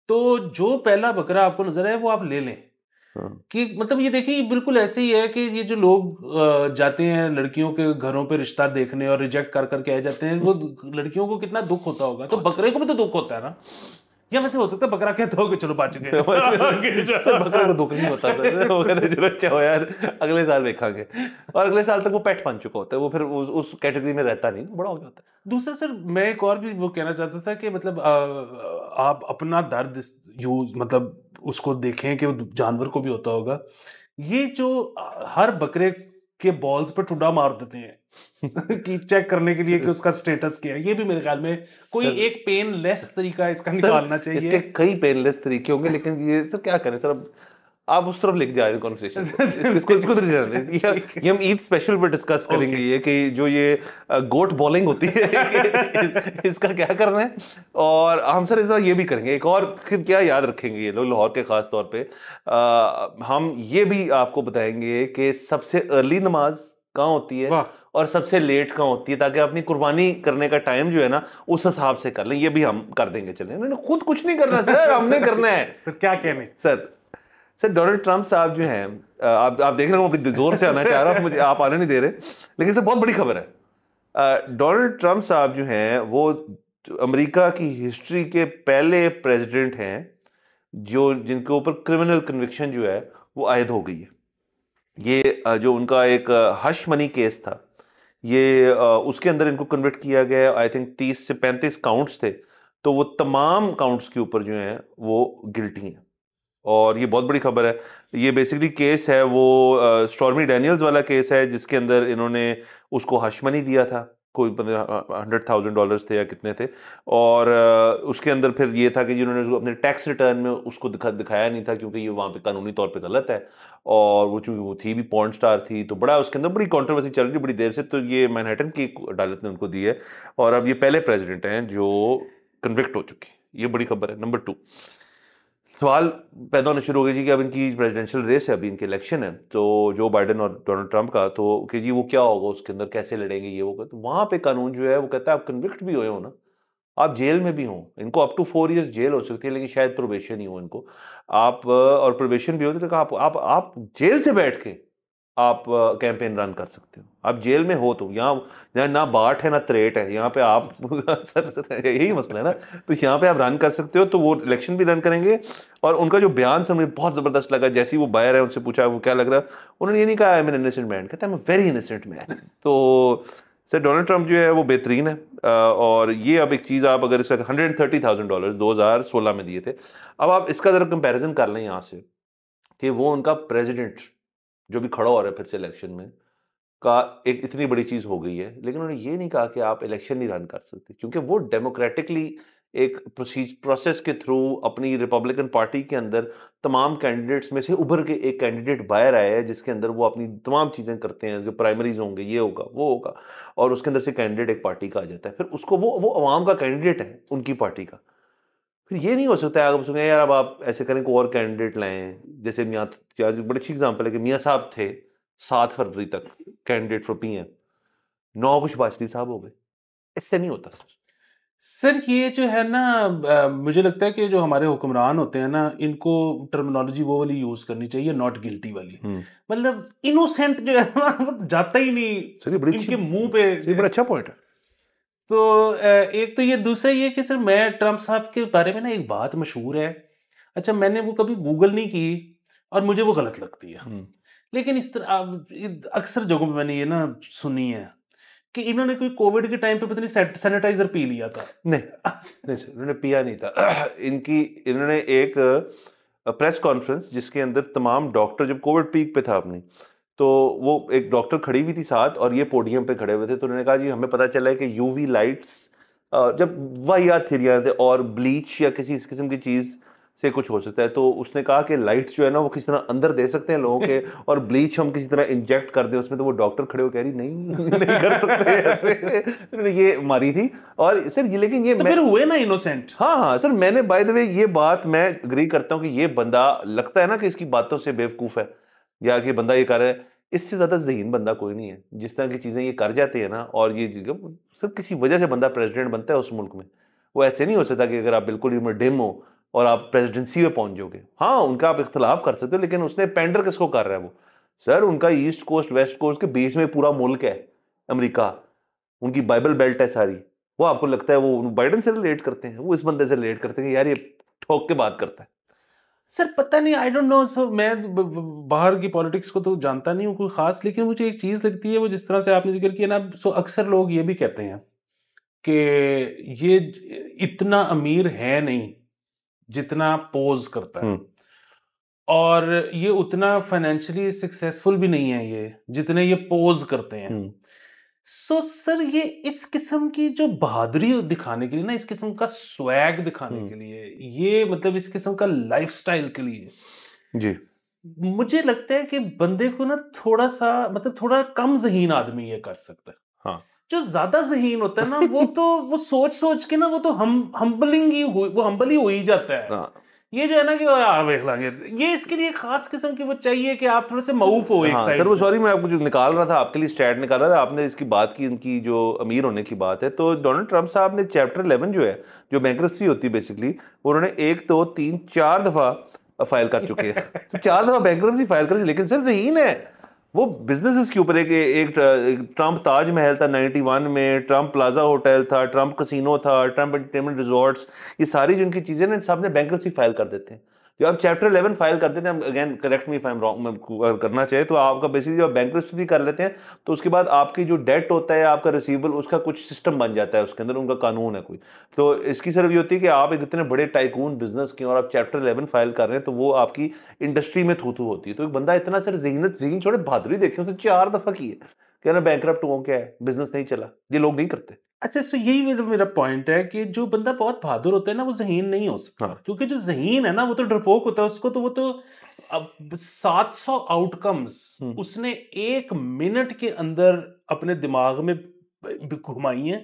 तो जो पहला बकरा आपको नजर आए वो आप ले लें।
हाँ।
कि मतलब ये देखिए, ये बिल्कुल ऐसे ही है कि ये जो लोग जाते हैं लड़कियों के घरों पे रिश्ता देखने और रिजेक्ट कर करके आ जाते हैं, वो लड़कियों को कितना दुख होता होगा, तो बकरे को भी तो दुख होता है ना। या वैसे हो सकता है बकरा कहता हो कि चलो बच गए।
सर बकरे को दुख नहीं होता सर, वो कहते हैं, चलो अच्छा हो यार अगले साल देखेंगे, और अगले साल तक वो पेट बन चुका होता है, वो फिर उस कैटेगरी में रहता नहीं, बड़ा हो गया होता है।
दूसरा सर मैं एक और भी वो कहना चाहता था कि मतलब आप अपना दर्द यूज मतलब उसको देखें कि वो जानवर को भी होता होगा। ये जो हर बकरे के बॉल्स पे ठुड्डा मार देते हैं कि चेक करने के लिए कि उसका स्टेटस क्या है, ये भी मेरे ख्याल में कोई एक पेनलेस तरीका इसका निकालना चाहिए।
इसके कई पेनलेस तरीके होंगे, लेकिन ये सर क्या करें सर, अब आप उस तरफ लेके जा रहे हैं कॉन्वर्सेशन इसको इसको तो नहीं जाने दें। ये हम ईद स्पेशल पे डिस्कस करेंगे ये कि जो ये गोट बॉलिंग होती है इसका क्या करना है, और हम सर इस बार ये भी करेंगे एक और, फिर क्या याद रखेंगे ये लोग लाहौर के खास तौर पे, हम ये भी आपको बताएंगे कि सबसे अर्ली नमाज कहाँ होती है और सबसे लेट कहाँ होती है, ताकि अपनी कुर्बानी करने का टाइम जो है ना उस हिसाब से कर लें। ये भी हम कर देंगे, चलें, उन्होंने खुद कुछ नहीं करना सर, हमने करना है।
सर क्या कहने
सर डोनाल्ड ट्रंप साहब जो हैं, आप देख रहे हो अपनी जोर से आना चाह रहा हूं, मुझे आप आने नहीं दे रहे, लेकिन सर बहुत बड़ी खबर है। डोनाल्ड ट्रंप साहब जो हैं वो अमेरिका की हिस्ट्री के पहले प्रेसिडेंट हैं जो जिनके ऊपर क्रिमिनल कन्विक्शन जो है वो आयद हो गई है। ये जो उनका एक हश मनी केस था, ये उसके अंदर इनको कन्विक्ट किया गया, आई थिंक 30 से 35 काउंट्स थे, तो वो तमाम काउंट्स के ऊपर जो हैं वो गिल्टी हैं, और ये बहुत बड़ी खबर है। ये बेसिकली केस है वो स्टॉर्मी डैनियल्स वाला केस है, जिसके अंदर इन्होंने उसको हश मनी दिया था, कोई $100,000 थे या कितने थे, और उसके अंदर फिर ये था कि जिन्होंने उसको अपने टैक्स रिटर्न में उसको दिखाया नहीं था, क्योंकि ये वहाँ पे कानूनी तौर पे गलत है, और वो चूंकि वो थी भी पॉर्न स्टार थी, तो बड़ा उसके अंदर बड़ी कंट्रोवर्सी चल रही है बड़ी देर से, तो ये मैनहट्टन की अदालत ने उनको दी है, और अब ये पहले प्रेसिडेंट हैं जो कन्विक्ट हो चुके हैं। ये बड़ी खबर है। नंबर 2, सवाल पैदा होने शुरू हो गए जी कि अब इनकी प्रेसिडेंशियल रेस है, अभी इनकी इलेक्शन है, तो जो बाइडेन और डोनाल्ड ट्रंप का, तो कि जी वो क्या होगा उसके अंदर, कैसे लड़ेंगे ये वो, तो वहां पे कानून जो है वो कहता है आप कन्विक्ट भी हुए हो ना, आप जेल में भी हो, इनको अप टू 4 इयर्स जेल हो सकती है, लेकिन शायद प्रोबेशन ही हो इनको, आप और प्रोबेशन भी हो तो आप जेल से बैठ के आप कैंपेन रन कर सकते हो। आप जेल में हो तो यहाँ ना बाट है ना त्रेट है, यहाँ पे आप सर यही मसला है ना, तो यहाँ पे आप रन कर सकते हो, तो वो इलेक्शन भी रन करेंगे। और उनका जो बयान से मुझे बहुत जबरदस्त लगा, जैसे ही वो बाहर है उनसे पूछा वो क्या लग रहा, उन्होंने ये नहीं कहा I am an innocent man, कहता है I am very innocent man. तो सर डोनाल्ड ट्रंप जो है वो बेहतरीन है, और ये अब एक चीज़ आप अगर इसका $130,000 2016 में दिए थे, अब आप इसका जरा कंपैरिजन कर लें यहाँ से कि वो उनका प्रेसिडेंट जो भी खड़ा हो रहा है फिर से इलेक्शन में का, एक इतनी बड़ी चीज हो गई है, लेकिन उन्होंने ये नहीं कहा कि आप इलेक्शन नहीं रन कर सकते, क्योंकि वो डेमोक्रेटिकली एक प्रोसेस के थ्रू अपनी रिपब्लिकन पार्टी के अंदर तमाम कैंडिडेट्स में से उभर के एक कैंडिडेट बाहर आया है, जिसके अंदर वो अपनी तमाम चीजें करते हैं, उसके प्राइमरीज होंगे, ये होगा वो होगा, और उसके अंदर से कैंडिडेट एक पार्टी का आ जाता है, फिर उसको वो अवाम का कैंडिडेट है उनकी पार्टी का। फिर ये नहीं हो सकता है आप सुने यार अब आप ऐसे करें को और कैंडिडेट लाएं, जैसे बड़ी अच्छी एग्जांपल है कि मियां साहब थे 7 फरवरी तक कैंडिडेट फॉर पीएम, नवाबुश बाजरी साहब हो गए, इससे नहीं होता सर।
सर ये जो है ना, मुझे लगता है कि जो हमारे हुक्मरान होते हैं ना, इनको टर्मिनोलॉजी वो वाली यूज करनी चाहिए, नॉट गिल्टी वाली। मतलब इनोसेंट जो है ना वो जाता ही
सर ये
नहीं
बड़ी
इनके
अच्छी
मुंह पे।
ये बड़ा अच्छा पॉइंट है।
तो एक तो ये, दूसरा ये कि सर मैं ट्रम्प साहब के बारे में ना एक बात मशहूर है, अच्छा मैंने वो कभी गूगल नहीं की और मुझे वो गलत लगती है, लेकिन इस तरह अक्सर जगहों पे मैंने ये ना सुनी है कि इन्होंने कोई कोविड के टाइम पे पता नहीं सैनिटाइजर पी लिया था।
नहीं नहीं सर, इन्होंने पिया नहीं था। इन्होंने एक प्रेस कॉन्फ्रेंस जिसके अंदर तमाम डॉक्टर, जब कोविड पीक पे था अपनी, तो वो एक डॉक्टर खड़ी हुई थी साथ और ये पोडियम पे खड़े हुए थे, तो उन्होंने कहा जी हमें पता चला है कि यूवी लाइट्स, जब वाहियात थियरियां थे और ब्लीच या किसी इस किस्म की चीज़ से कुछ हो सकता है, तो उसने कहा कि लाइट्स जो है ना वो किसी तरह अंदर दे सकते हैं लोगों के, और ब्लीच हम किसी तरह इंजेक्ट कर दें उसमें। तो वो डॉक्टर खड़े हो कह रही नहीं नहीं कर सकते ऐसे। उन्होंने ये मारी थी। और सर ये, लेकिन ये
तो
मैं,
फिर हुए ना इनोसेंट।
हाँ हाँ सर, मैंने बाय द वे ये बात मैं अग्री करता हूँ कि ये बंदा लगता है ना कि इसकी बातों से बेवकूफ है, या कि बंदा ये कर रहा है, इससे ज्यादा ज़हीन बंदा कोई नहीं है। जिस तरह की चीजें ये कर जाते हैं ना, और ये सर किसी वजह से बंदा प्रेसिडेंट बनता है उस मुल्क में। वो ऐसे नहीं हो सकता कि अगर आप बिल्कुल ही डिम हो और आप प्रेसिडेंसी में पहुंच जाओगे। हाँ उनका आप इख्तलाफ कर सकते हो, लेकिन उसने पेंडर किसको कर रहा है वो? सर उनका ईस्ट कोस्ट वेस्ट कोस्ट के बीच में पूरा मुल्क है अमेरिका, उनकी बाइबल बेल्ट है सारी। वो आपको लगता है वो बाइडन से रिलेट करते हैं? वो इस बंदे से रिलेट करते हैं कि यार ये ठोक के बात करता है।
सर पता नहीं, आई डोंट नो सर, मैं बाहर की पॉलिटिक्स को तो जानता नहीं हूँ कोई खास, लेकिन मुझे एक चीज लगती है, वो जिस तरह से आपने जिक्र किया ना, सो अक्सर लोग ये भी कहते हैं कि ये इतना अमीर है नहीं जितना पोज करता है,
हम्म
और ये उतना फाइनेंशियली सक्सेसफुल भी नहीं है ये जितने ये पोज करते हैं।
हम्म
सो सर ये इस किस्म की जो बहादुरी दिखाने के लिए ना, इस किस्म का स्वैग दिखाने
हम्म
के लिए, ये मतलब इस किस्म का लाइफस्टाइल के लिए,
जी
मुझे लगता है कि बंदे को ना थोड़ा सा, मतलब थोड़ा कम ज़हीन आदमी ये कर सकता है।
हाँ
जो ज्यादा ज़हीन होता है ना वो तो वो सोच सोच के ना वो तो वो हम्बल ही हो ही जाता है।
हाँ
ये जो है ना कि यार देख लेंगे, ये इसके लिए खास किस्म की वो चाहिए कि आप थोड़े से मऊफ हो एक
हाँ सर,
साइड
वो
से।
सॉरी मैं आपको जो निकाल रहा था आपके लिए स्टैट निकाल रहा था, आपने इसकी बात की, इनकी जो अमीर होने की बात है, तो डोनाल्ड ट्रंप साहब ने चैप्टर 11 जो है, जो बैंक्रप्सी होती है बेसिकली, उन्होंने 1 2 3 4 दफा फाइल कर चुके हैं। तो 4 दफा बैंक्रप्सी फाइल कर, लेकिन सर ज़हीन है वो बिजनेसेस के ऊपर। एक ट्रंप ताज महल था 91 में, ट्रंप प्लाजा होटल था, ट्रंप कसिनो था, ट्रंप एंटरटेनमेंट रिजॉर्ट्स, ये सारी जो इनकी चीजें ना सब ने बैंक्रप्सी फाइल कर देते हैं। जो आप चैप्टर 11 फाइल कर देते हैं, again correct me if I am wrong, मैं करना चाहे तो आपका बेसिकली जब बैंक्रप्सी भी कर लेते हैं, तो उसके बाद आपकी जो डेट होता है, आपका रिसीवेबल, उसका कुछ सिस्टम बन जाता है उसके अंदर, उनका कानून है कोई। तो इसकी सिर्फ ये होती है कि आप एक इतने बड़े टाइकून बिजनेस के और आप चैप्टर 11 फाइल कर रहे हैं, तो वो आपकी इंडस्ट्री में थू थू होती है। तो एक बंदा इतना सर जहीन छोड़े, बहादुरी देखिए उसने 4 दफा की है, कह रहा बैंकरप्ट हुआ, क्या है बिजनेस नहीं चला, ये लोग नहीं करते।
अच्छा, सो यही मेरा पॉइंट है कि जो बंदा बहुत बहादुर होता है ना वो ज़हीन नहीं हो सकता,
हाँ
क्योंकि जो ज़हीन है ना वो तो डरपोक होता है, उसको तो वो तो अब 700 आउटकम्स
हम्म
उसने 1 मिनट के अंदर अपने दिमाग में घुमाई हैं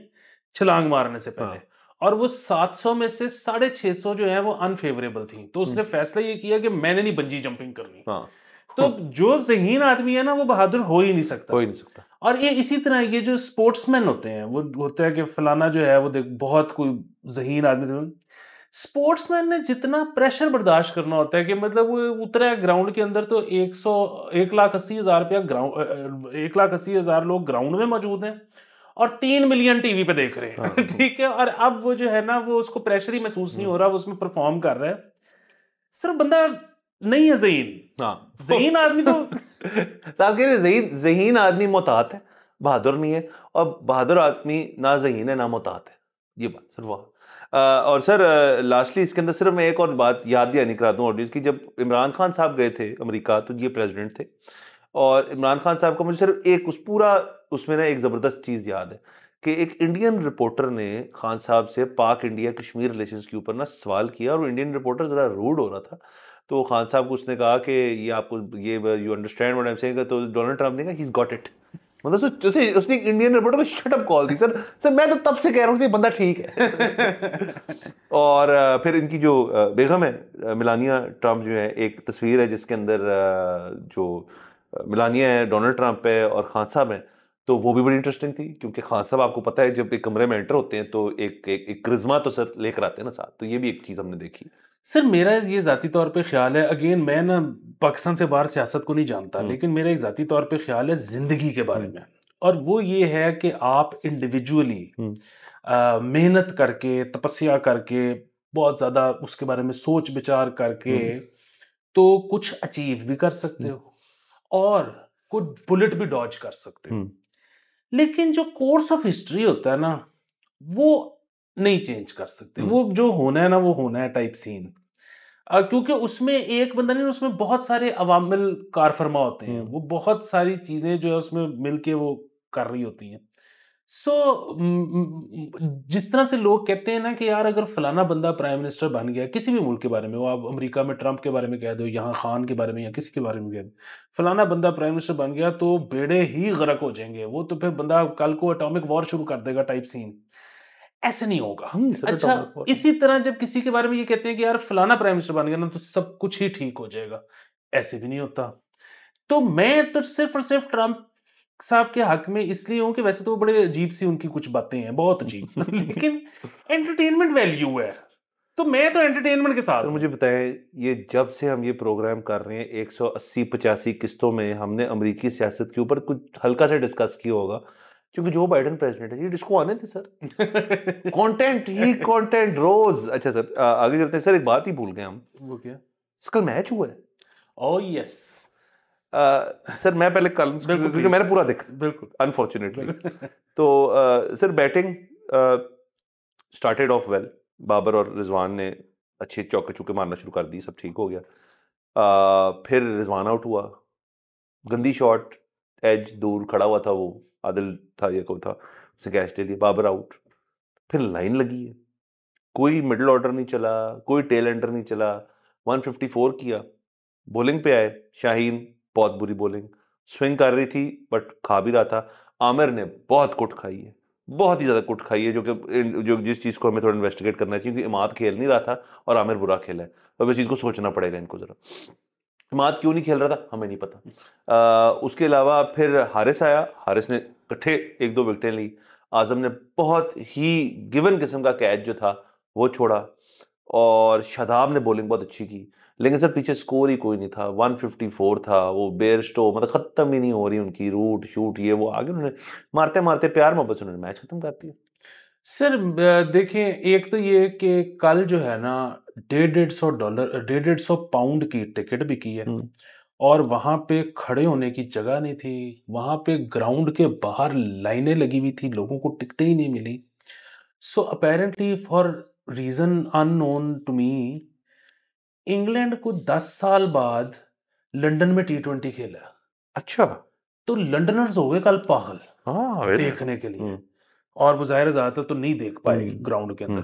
छलांग मारने से पहले,
हाँ
और वो 700 में से 650 जो है वो अनफेवरेबल थी, तो उसने फैसला ये किया कि मैंने नहीं बंजी जंपिंग करनी।
हाँ
तो जो ज़हीन आदमी है ना वो बहादुर हो ही नहीं
हो
सकता।
ही नहीं सकता।
और ये इसी तरह ये जो स्पोर्ट्समैन होते हैं, वो होता है कि फलाना जो है वो देख बहुत कोई ज़हीन आदमी था। स्पोर्ट्समैन ने जितना प्रेशर बर्दाश्त करना होता है कि मतलब वो उतरा है ग्राउंड के अंदर, तो 1,80,000 रुपया ग्राउंड, 1,80,000 लोग ग्राउंड में मौजूद हैं और 3 मिलियन टीवी पे देख रहे
हाँ
हैं। ठीक है, और अब वो जो है ना वो उसको प्रेशर ही महसूस नहीं हो रहा, वो उसमें परफॉर्म कर रहा है। सिर्फ बंदा नहीं है ज़हीन,
हाँ
ज़हीन आदमी तो
साहब कह रहे जहीन जहीन आदमी मोहतात है, बहादुर नहीं है, और बहादुर आदमी ना जहीन है ना मोहतात है। ये बात सर वाह। और सर लास्टली इसके अंदर सिर्फ मैं एक और बात याद दिलानी करा दूं ऑडियंस की, जब इमरान खान साहब गए थे अमेरिका तो ये प्रेसिडेंट थे, और इमरान खान साहब का मुझे सिर्फ एक उस पूरा उसमें ना एक ज़बरदस्त चीज़ याद है कि एक इंडियन रिपोर्टर ने खान साहब से पाक इंडिया कश्मीर रिलेशंस के ऊपर ना सवाल किया, और वो इंडियन रिपोर्टर ज़रा रूड हो रहा था। तो खान साहब को उसने कहा कि ये आपको ये you understand what I am saying, तो डोनाल्ड ट्रंप ने कहा ही इज गॉट इट। मतलब उसने एक इंडियन रिपोर्टर को शट अप कॉल दी। सर सर मैं तो तब से कह रहा हूँ ये बंदा ठीक है। और फिर इनकी जो बेगम है मिलानिया ट्रंप जो है, एक तस्वीर है जिसके अंदर जो मिलानिया है, डोनाल्ड ट्रंप है और खान साहब हैं, तो वो भी बड़ी इंटरेस्टिंग थी, क्योंकि खान साहब आपको पता है जब एक कमरे में एंटर होते हैं तो एक क्रिज्मा तो सर लेकर आते हैं ना साथ, तो ये भी एक चीज हमने देखी।
सर मेरा ये ज़ाती तौर पे ख्याल है, अगेन मैं ना पाकिस्तान से बाहर सियासत को नहीं जानता, लेकिन मेरा एक ज़ाती तौर पे ख्याल है ज़िंदगी के बारे में, और वो ये है कि आप इंडिविजुअली मेहनत करके, तपस्या करके, बहुत ज़्यादा उसके बारे में सोच विचार करके तो कुछ अचीव भी कर सकते हो और कुछ बुलेट भी डॉज कर सकते हो। लेकिन जो कोर्स ऑफ हिस्ट्री होता है ना, वो नहीं चेंज कर सकते। वो जो होना है ना वो होना है टाइप सीन। क्योंकि उसमें एक बंदा नहीं, उसमें बहुत सारे अवामिल कार फरमा होते हैं, वो बहुत सारी चीजें जो है उसमें मिलके वो कर रही होती हैं। सो जिस तरह से लोग कहते हैं ना कि यार अगर फलाना बंदा प्राइम मिनिस्टर बन गया किसी भी मुल्क के बारे में, वो आप अमेरिका में ट्रंप के बारे में कह दो, यहाँ खान के बारे में या किसी के बारे में कह दो, फलाना बंदा प्राइम मिनिस्टर बन गया तो बेड़े ही गरक हो जाएंगे, वो तो फिर बंदा कल को एटॉमिक वॉर शुरू कर देगा टाइप सीन। ऐसे नहीं होगा। अच्छा, इसी तरह जब किसी के बारे में ये कहते हैं कि यार फलाना प्राइम मिनिस्टर बन गया ना तो सब कुछ ही ठीक हो जाएगा, ऐसे भी नहीं होता। तो मैं तो सिर्फ और सिर्फ ट्रंप साहब के हक में इसलिए हूं कि वैसे तो बड़े अजीब सी उनकी कुछ बातें हैं, बहुत अजीब लेकिन एंटरटेनमेंट वैल्यू है, तो मैं तो एंटरटेनमेंट के साथ
सर
हूं।
मुझे बताएं, ये जब से हम ये प्रोग्राम कर रहे हैं 180-85 किस्तों में हमने अमेरिकी सियासत के ऊपर कुछ हल्का सा डिस्कस किया होगा, क्योंकि जो बाइडेन प्रेसिडेंट है ये डिस्को आने थे सर। कंटेंट ही कंटेंट रोज। अच्छा सर, आगे चलते हैं सर, एक बात ही भूल गए हम।
वो क्या?
कल मैच हुआ है।
Oh yes.
सर मैं पहले कल, क्योंकि मैंने पूरा देखा
बिल्कुल
अनफॉर्चुनेटली। तो sir batting started off well, Babar और रिजवान ने अच्छे चौके चौके मारना शुरू कर दी, सब ठीक हो गया। फिर रिजवान आउट हुआ, गंदी शॉट, एज दूर खड़ा हुआ था, वो आदिल था या कोई था, उसने कैच दे दिया, बाबर आउट। फिर लाइन लगी है, कोई मिडिल ऑर्डर नहीं चला, कोई टेल एंडर नहीं चला, 154 किया। बॉलिंग पे आए शाहीन, बहुत बुरी बॉलिंग, स्विंग कर रही थी बट खा भी रहा था। आमिर ने बहुत कुट खाई है, बहुत ही ज्यादा कुट खाई है, जो जिस चीज को हमें थोड़ा इन्वेस्टिगेट करना चाहिए, क्योंकि इमाद खेल नहीं रहा था और आमिर बुरा खेला है, अब इस चीज को सोचना पड़ेगा इनको जरा। इमाद क्यों नहीं खेल रहा था हमें नहीं पता। उसके अलावा फिर हारिस आया, हारिस ने इकट्ठे एक दो विकेटें ली। आजम ने बहुत ही गिवन किस्म का कैच जो था वो छोड़ा, और शादाब ने बॉलिंग बहुत अच्छी की, लेकिन सर पीछे स्कोर ही कोई नहीं था। 154 था, वो बेयरस्टो मतलब खत्म ही नहीं हो रही उनकी रूट शूट, ये वो आगे उन्होंने मारते मारते प्यार मोहब्बत से उन्होंने मैच खत्म कर दिया।
सर देखें, एक तो ये कि कल जो है ना $150 $150 की टिकट बिकी है, और वहां पे खड़े होने की जगह नहीं थी, वहां पे ग्राउंड के बाहर लाइनें लगी हुई थी, लोगों को टिकटें ही नहीं मिली। So apparently for reason unknown to me, England को 10 साल बाद लंदन में T20 खेला।
अच्छा।
तो लंडनर्स हो गए कल पागल
हाँ
देखने के लिए, और वो जाहिर है ज्यादातर तो नहीं देख पाए ग्राउंड के अंदर।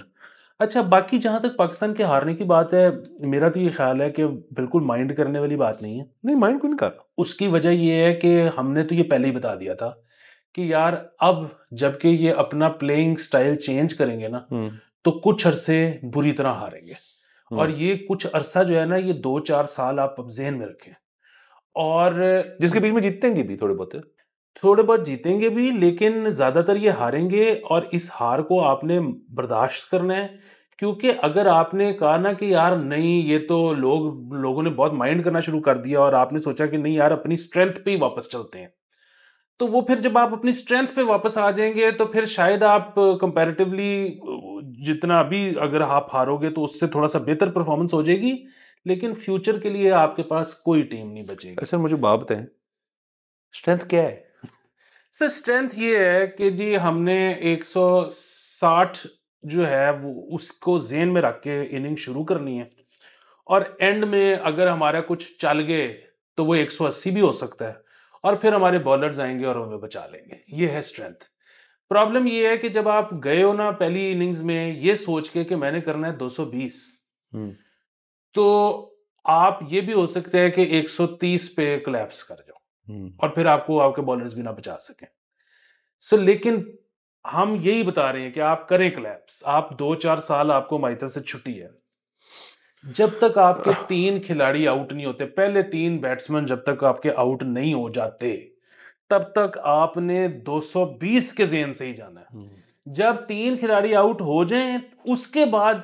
अच्छा, बाकी जहां तक पाकिस्तान के हारने की बात है, मेरा तो ये ख्याल है कि बिल्कुल माइंड करने वाली बात नहीं है।
नहीं, माइंड क्यों नहीं कर।
उसकी वजह ये है कि हमने तो ये पहले ही बता दिया था कि यार अब जबकि ये अपना प्लेइंग स्टाइल चेंज करेंगे ना, तो कुछ अरसे बुरी तरह हारेंगे। और ये कुछ अरसा जो है ना, ये 2-4 साल आप अब ज़हन में रखें। और
जिसके बीच में जीतेंगे भी
थोड़े बहुत जीतेंगे भी, लेकिन ज्यादातर ये हारेंगे, और इस हार को आपने बर्दाश्त करना है। क्योंकि अगर आपने कहा ना कि यार नहीं, ये तो लोगों ने बहुत माइंड करना शुरू कर दिया, और आपने सोचा कि नहीं यार अपनी स्ट्रेंथ पे ही वापस चलते हैं, तो वो फिर जब आप अपनी स्ट्रेंथ पे वापस आ जाएंगे तो फिर शायद आप कंपैरेटिवली जितना अभी अगर आप हारोगे तो उससे थोड़ा सा बेहतर परफॉर्मेंस हो जाएगी, लेकिन फ्यूचर के लिए आपके पास कोई टीम नहीं बचेगी।
अच्छा मुझे बात बताएं, स्ट्रेंथ क्या है?
सर स्ट्रेंथ ये है कि जी हमने 160 जो है वो उसको जेन में रख के इनिंग शुरू करनी है, और एंड में अगर हमारा कुछ चल गए तो वो 180 भी हो सकता है, और फिर हमारे बॉलर्स आएंगे और हमें बचा लेंगे। ये है स्ट्रेंथ। प्रॉब्लम ये है कि जब आप गए हो ना पहली इनिंग्स में ये सोच के कि मैंने करना है 220, तो आप ये भी हो सकता है कि 130 पे कोलैप्स कर जाओ, और फिर आपको आपके बॉलर्स भी ना बचा सकें। सो लेकिन हम यही बता रहे हैं कि आप करें कोलैप्स। आप 2-4 साल आपको माइथल से छुट्टी है, जब तक आपके 3 खिलाड़ी आउट नहीं होते, पहले 3 बैट्समैन जब तक आपके आउट नहीं हो जाते, तब तक आपने 220 के जेन से ही जाना है। जब 3 खिलाड़ी आउट हो जाएं उसके बाद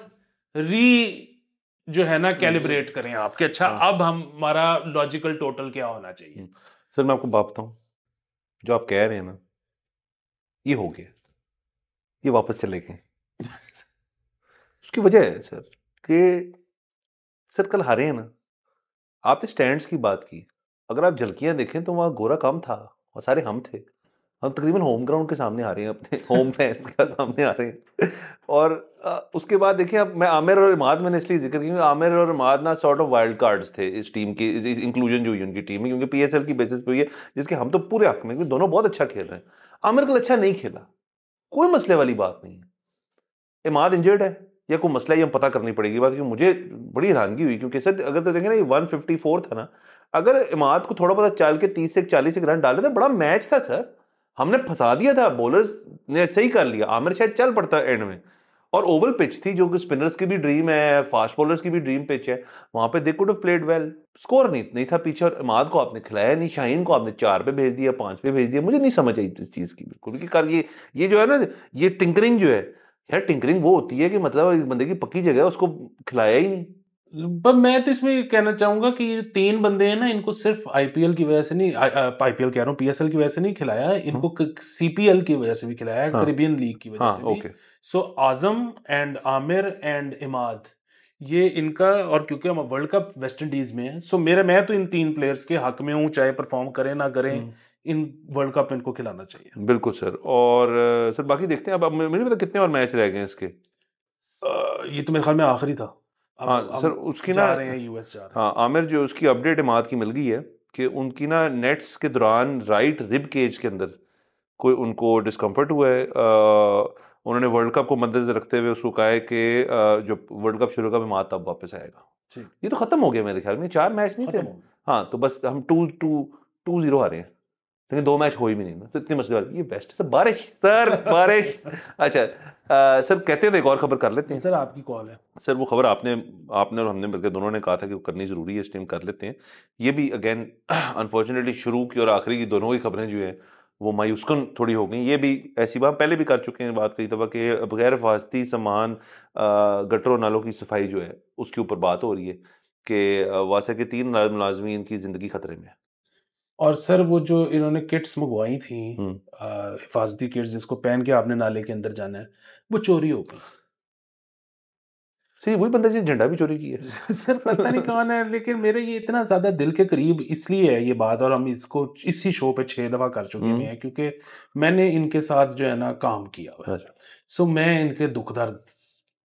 जो है ना कैलिब्रेट करें आप कि अच्छा अब हमारा लॉजिकल टोटल क्या होना चाहिए।
सर मैं आपको बात बताऊं, जो आप कह रहे हैं ना ये हो गया, ये वापस चले गए। उसकी वजह है सर कि सर कल हारे हैं ना, आपने स्टैंड्स की बात की, अगर आप झलकियां देखें तो वहां गोरा कम था और सारे हम थे। हम तकरीबन होम ग्राउंड के सामने आ रहे हैं, अपने होम फैंस के सामने आ रहे हैं। और उसके बाद देखिए, अब मैं आमिर और इमाद मैंने इसलिए जिक्र किया क्योंकि आमिर और इमाद ना सॉर्ट ऑफ वाइल्ड कार्ड्स थे इस टीम की, इंक्लूजन जो हुई उनकी टीम में, क्योंकि पीएसएल की बेसिस पे हुई है, जिसके हम तो पूरे हक में, क्योंकि दोनों बहुत अच्छा खेल रहे हैं। आमिर कल अच्छा नहीं खेला, कोई मसले वाली बात नहीं है। इमाद इंजर्ड है या कोई मसला है, ये हम पता करनी पड़ेगी बात, क्योंकि मुझे बड़ी हैरानगी हुई, क्योंकि सर अगर तो देखें ना ये 154 था ना, अगर इमाद को थोड़ा बहुत चाल के 30 से 40 रन डाले तो बड़ा मैच था सर। हमने फंसा दिया था, बॉलर्स ने सही कर लिया, आमिर शायद चल पड़ता एंड में। और ओवल पिच थी जो कि स्पिनर्स की भी ड्रीम है, फास्ट बॉलर्स की भी ड्रीम पिच है, वहां पे they could have played well. Score नहीं था पीछे, और इमाद को आपने खिलाया नहीं, शाहीन को आपने 4 पे भेज दिया, 5 पे भेज दिया। मुझे नहीं समझ आई इस चीज की बिल्कुल, क्योंकि कल ये जो है ना, ये टिंकरिंग जो है यार, टिंकरिंग वो होती है कि मतलब एक बंदे की पक्की जगह है, उसको खिलाया ही नहीं।
पर मैं तो इसमें ये कहना चाहूंगा कि ये 3 बंदे हैं ना, इनको सिर्फ आईपीएल की वजह से नहीं, आईपीएल कह रहा हूँ, पीएसएल की वजह से नहीं खिलाया, इनको सीपीएल की वजह से भी खिलाया है, कैरिबियन लीग की वजह से भी। सो आजम एंड आमिर एंड इमाद, ये इनका, और क्योंकि हम वर्ल्ड कप वेस्ट इंडीज में है, सो मैं तो इन 3 प्लेयर्स के हक में हूँ, चाहे परफॉर्म करें ना करें, इन वर्ल्ड कप इनको खिलाना चाहिए।
बिल्कुल सर। और सर बाकी देखते हैं, अब मुझे नहीं पता कितने और मैच रह गए हैं इसके।
ये तो मेरे ख्याल में आखिरी था।
हाँ सर, उसकी ना
जा रहे हैं यूएस जा रहे हैं।
हाँ आमिर, जो उसकी अपडेट इमाद की मिल गई है कि उनकी ना नेट्स के दौरान राइट रिब केज के अंदर कोई उनको डिस्कम्फर्ट हुआ है। उन्होंने वर्ल्ड कप को मद्देनजर रखते हुए उसको कहा है कि जो वर्ल्ड कप शुरू का इमाद तब वापस आएगा। ये तो खत्म हो गया मेरे ख्याल में, 4 मैच नहीं थे। हाँ तो बस हम 2-0 हारे हैं, लेकिन 2 मैच हो ही भी नहीं ना, तो इतनी मसले वाली ये बेस्ट है सर। बारिश सर, बारिश। अच्छा सर कहते हैं तो एक और खबर कर लेते हैं।
सर आपकी कॉल है
सर वो खबर आपने आपने और हमने मिलकर दोनों ने कहा था कि वो करनी ज़रूरी है, इस टाइम कर लेते हैं। ये भी अगेन अनफॉर्चुनेटली शुरू की और आखिरी की दोनों ही खबरें जो हैं वो मायूसकुन थोड़ी हो गई। ये भी ऐसी बात पहले भी कर चुके हैं बात कई दफ़ा कि बगैर हिफाजती सामान गटरों नालों की सफाई जो है उसके ऊपर बात हो रही है कि वासा के 3 मुलाजमीन की ज़िंदगी खतरे में है।
और सर वो जो इन्होंने किट्स मंगवाई थी, हिफाजती किट्स जिसको पहन के आपने नाले के अंदर जाना है, वो चोरी हो गई।
सर वही बंदा जिसने झंडा भी चोरी किया है।
सर पता नहीं कौन है, लेकिन मेरे ये इतना ज्यादा दिल के करीब इसलिए है ये बात, और हम इसको इसी शो पे 6 दफा कर चुके हैं, क्योंकि मैंने इनके साथ जो है ना काम किया हुआ है। सो मैं इनके दुख दर्द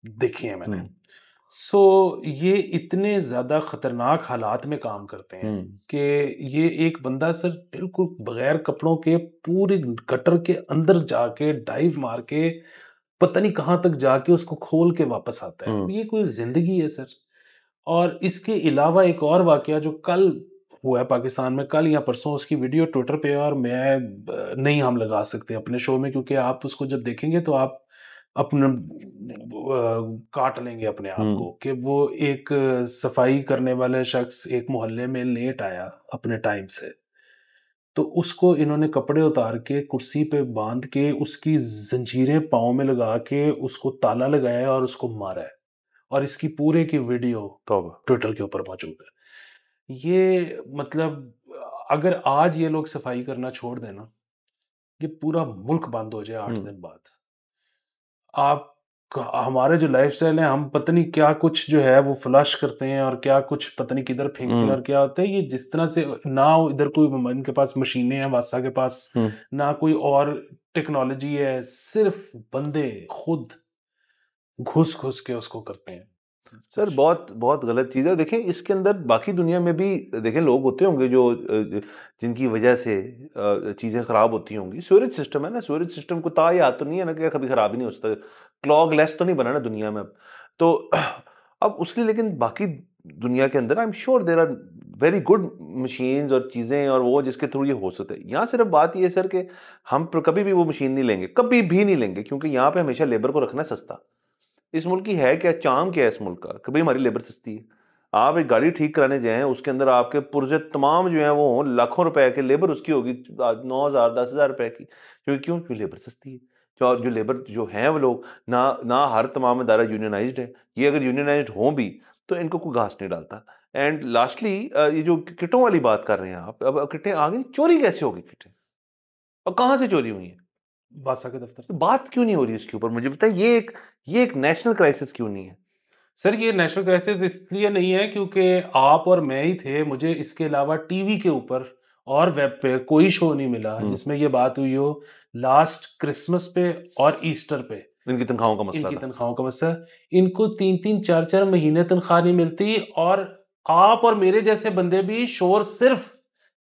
देखे हैं मैंने। सो ये इतने ज्यादा खतरनाक हालात में काम करते हैं कि ये एक बंदा सर बिल्कुल बगैर कपड़ों के पूरे गटर के अंदर जाके डाइव मार के पता नहीं कहां तक जाके उसको खोल के वापस आता है। ये कोई जिंदगी है सर। और इसके अलावा एक और वाकया जो कल हुआ है पाकिस्तान में, कल या परसों, उसकी वीडियो ट्विटर पे, और मैं नहीं हम लगा सकते अपने शो में, क्योंकि आप उसको जब देखेंगे तो आप अपने काट लेंगे अपने आप को, कि वो एक सफाई करने वाले शख्स एक मोहल्ले में लेट आया अपने टाइम से, तो उसको इन्होंने कपड़े उतार के कुर्सी पे बांध के उसकी जंजीरें पाँव में लगा के उसको ताला लगाया और उसको मारा है। और इसकी पूरे की वीडियो ट्विटर के ऊपर मौजूद है। ये मतलब अगर आज ये लोग सफाई करना छोड़ देना, ये पूरा मुल्क बंद हो जाए 8 दिन बाद। आप हमारे जो लाइफस्टाइल है, हम पता नहीं क्या कुछ जो है वो फ्लश करते हैं और क्या कुछ पता नहीं किधर फेंकते हैं और क्या होता है। ये जिस तरह से ना इधर कोई इनके पास मशीनें हैं, वासा के पास ना कोई और टेक्नोलॉजी है, सिर्फ बंदे खुद घुस घुस के उसको करते हैं।
सर बहुत बहुत गलत चीज़ है। देखें इसके अंदर बाकी दुनिया में भी देखें लोग होते होंगे जो जिनकी वजह से चीज़ें ख़राब होती होंगी। सीवरेज सिस्टम है ना, सीवरेज सिस्टम को याद तो नहीं है ना कि कभी ख़राब ही नहीं हो सकता, क्लॉग लेस तो नहीं बना ना दुनिया में अब तो। अब उसके लिए लेकिन बाकी दुनिया के अंदर I am sure there are very good machines और चीज़ें और वो जिसके थ्रू ये हो सकता है। यहाँ सिर्फ बात ये है सर कि हम कभी भी वो मशीन नहीं लेंगे, कभी भी नहीं लेंगे, क्योंकि यहाँ पे हमेशा लेबर को रखना सस्ता। इस मुल्क की है क्या चाम, क्या है इस मुल्क का, कभी हमारी लेबर सस्ती है। आप एक गाड़ी ठीक कराने जाएं, उसके अंदर आपके पुर्जे तमाम जो हैं वो हों, लाखों रुपए के, लेबर उसकी होगी 9,000 10,000 रुपए की। क्योंकि लेबर सस्ती है। जो लेबर जो हैं वो लोग ना ना हर तमाम इदारा यूनियनाइज्ड है। ये अगर यूनियनाइज्ड हों भी तो इनको कोई घास नहीं डालता। एंड लास्टली ये जो किटों वाली बात कर रहे हैं आप, अब किटें आ गई, चोरी कैसे होगी किटें, और कहाँ से चोरी हुई है?
बादशाह के दफ्तर
तो
से।
बात क्यों नहीं हो रही इसके ऊपर, मुझे बताइए। ये एक नेशनल क्राइसिस क्यों नहीं है?
सर ये नेशनल क्राइसिस इसलिए नहीं है क्योंकि आप और मैं ही थे, मुझे इसके अलावा टीवी के ऊपर और वेब पे कोई शो नहीं मिला
हम्म।
जिसमें ये बात हुई हो लास्ट क्रिसमस पे और ईस्टर पे।
इनकी तनख्वाहों का मसला
इनकी
था।
तनख्वाहों का मसला, इनको 3-3 4-4 महीने तनख्वाह नहीं मिलती, और आप और मेरे जैसे बंदे भी शोर सिर्फ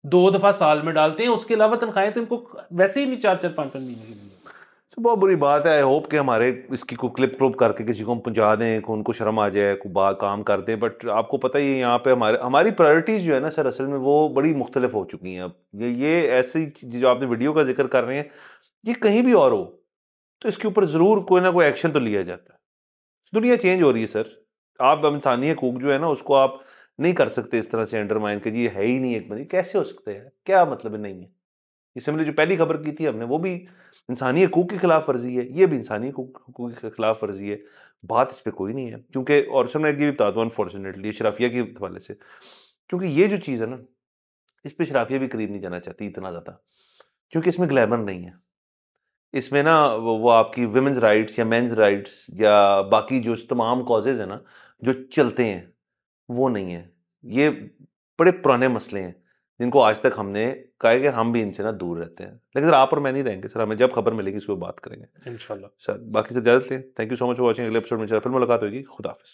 2 दफा साल में डालते हैं, उसके अलावा तनख्वाहें तो इनको वैसे ही नहीं 4-4 5-5 महीने की मिलती।
तो बहुत बुरी बात है। आई होप कि हमारे इसकी को क्लिप क्लुप करके किसी को हम पहुंचा दें, को उनको शर्म आ जाए, को बात काम कर दें। बट आपको पता ही है यहाँ पे हमारी प्रायोरिटीज जो है ना सर, असल में वो बड़ी मुख्तलिफ हो चुकी हैं अब। ये ऐसी चीज़ जो आपने वीडियो का जिक्र कर रहे हैं, ये कहीं भी और हो तो इसके ऊपर ज़रूर कोई ना कोई एक्शन तो लिया जाता है। दुनिया चेंज हो रही है सर। आप इंसानी हकूक जो है ना उसको आप नहीं कर सकते इस तरह से अंडरमाइन कि जी ये है ही नहीं एक बंदी। कैसे हो सकते हैं, क्या मतलब है नहीं है? इससे हमने जो पहली खबर की थी हमने, वो भी इंसानी हकूक की खिलाफ वर्जी है, ये भी इंसानी हकूक की खिलाफ वर्जी है। बात इस पे कोई नहीं है क्योंकि, और सर मैं एक ये भी बता दूं अनफॉर्चुनेटली शराफिया के हवाले से, क्योंकि ये जो चीज़ है ना, इस पे शराफिया भी करीब नहीं जाना चाहती इतना ज़्यादा, क्योंकि इसमें ग्लैमर नहीं है। इसमें ना वो आपकी वुमेन्स राइट्स या मेंस राइट्स या बाकी जो तमाम कॉजेज़ हैं ना, जो चलते हैं, वो नहीं है। ये बड़े पुराने मसले हैं, जिनको आज तक हमने कहा है कि हम भी इनसे ना दूर रहते हैं। लेकिन सर आप और मैं नहीं रहेंगे सर, हमें जब खबर मिलेगी इसको बात करेंगे।
इंशाल्लाह।
सर बाकी से इजाज़त लें। Thank you so much for watching. अगले एपिसोड में फिर मुलाकात होगी। खुदा हाफ़िज़।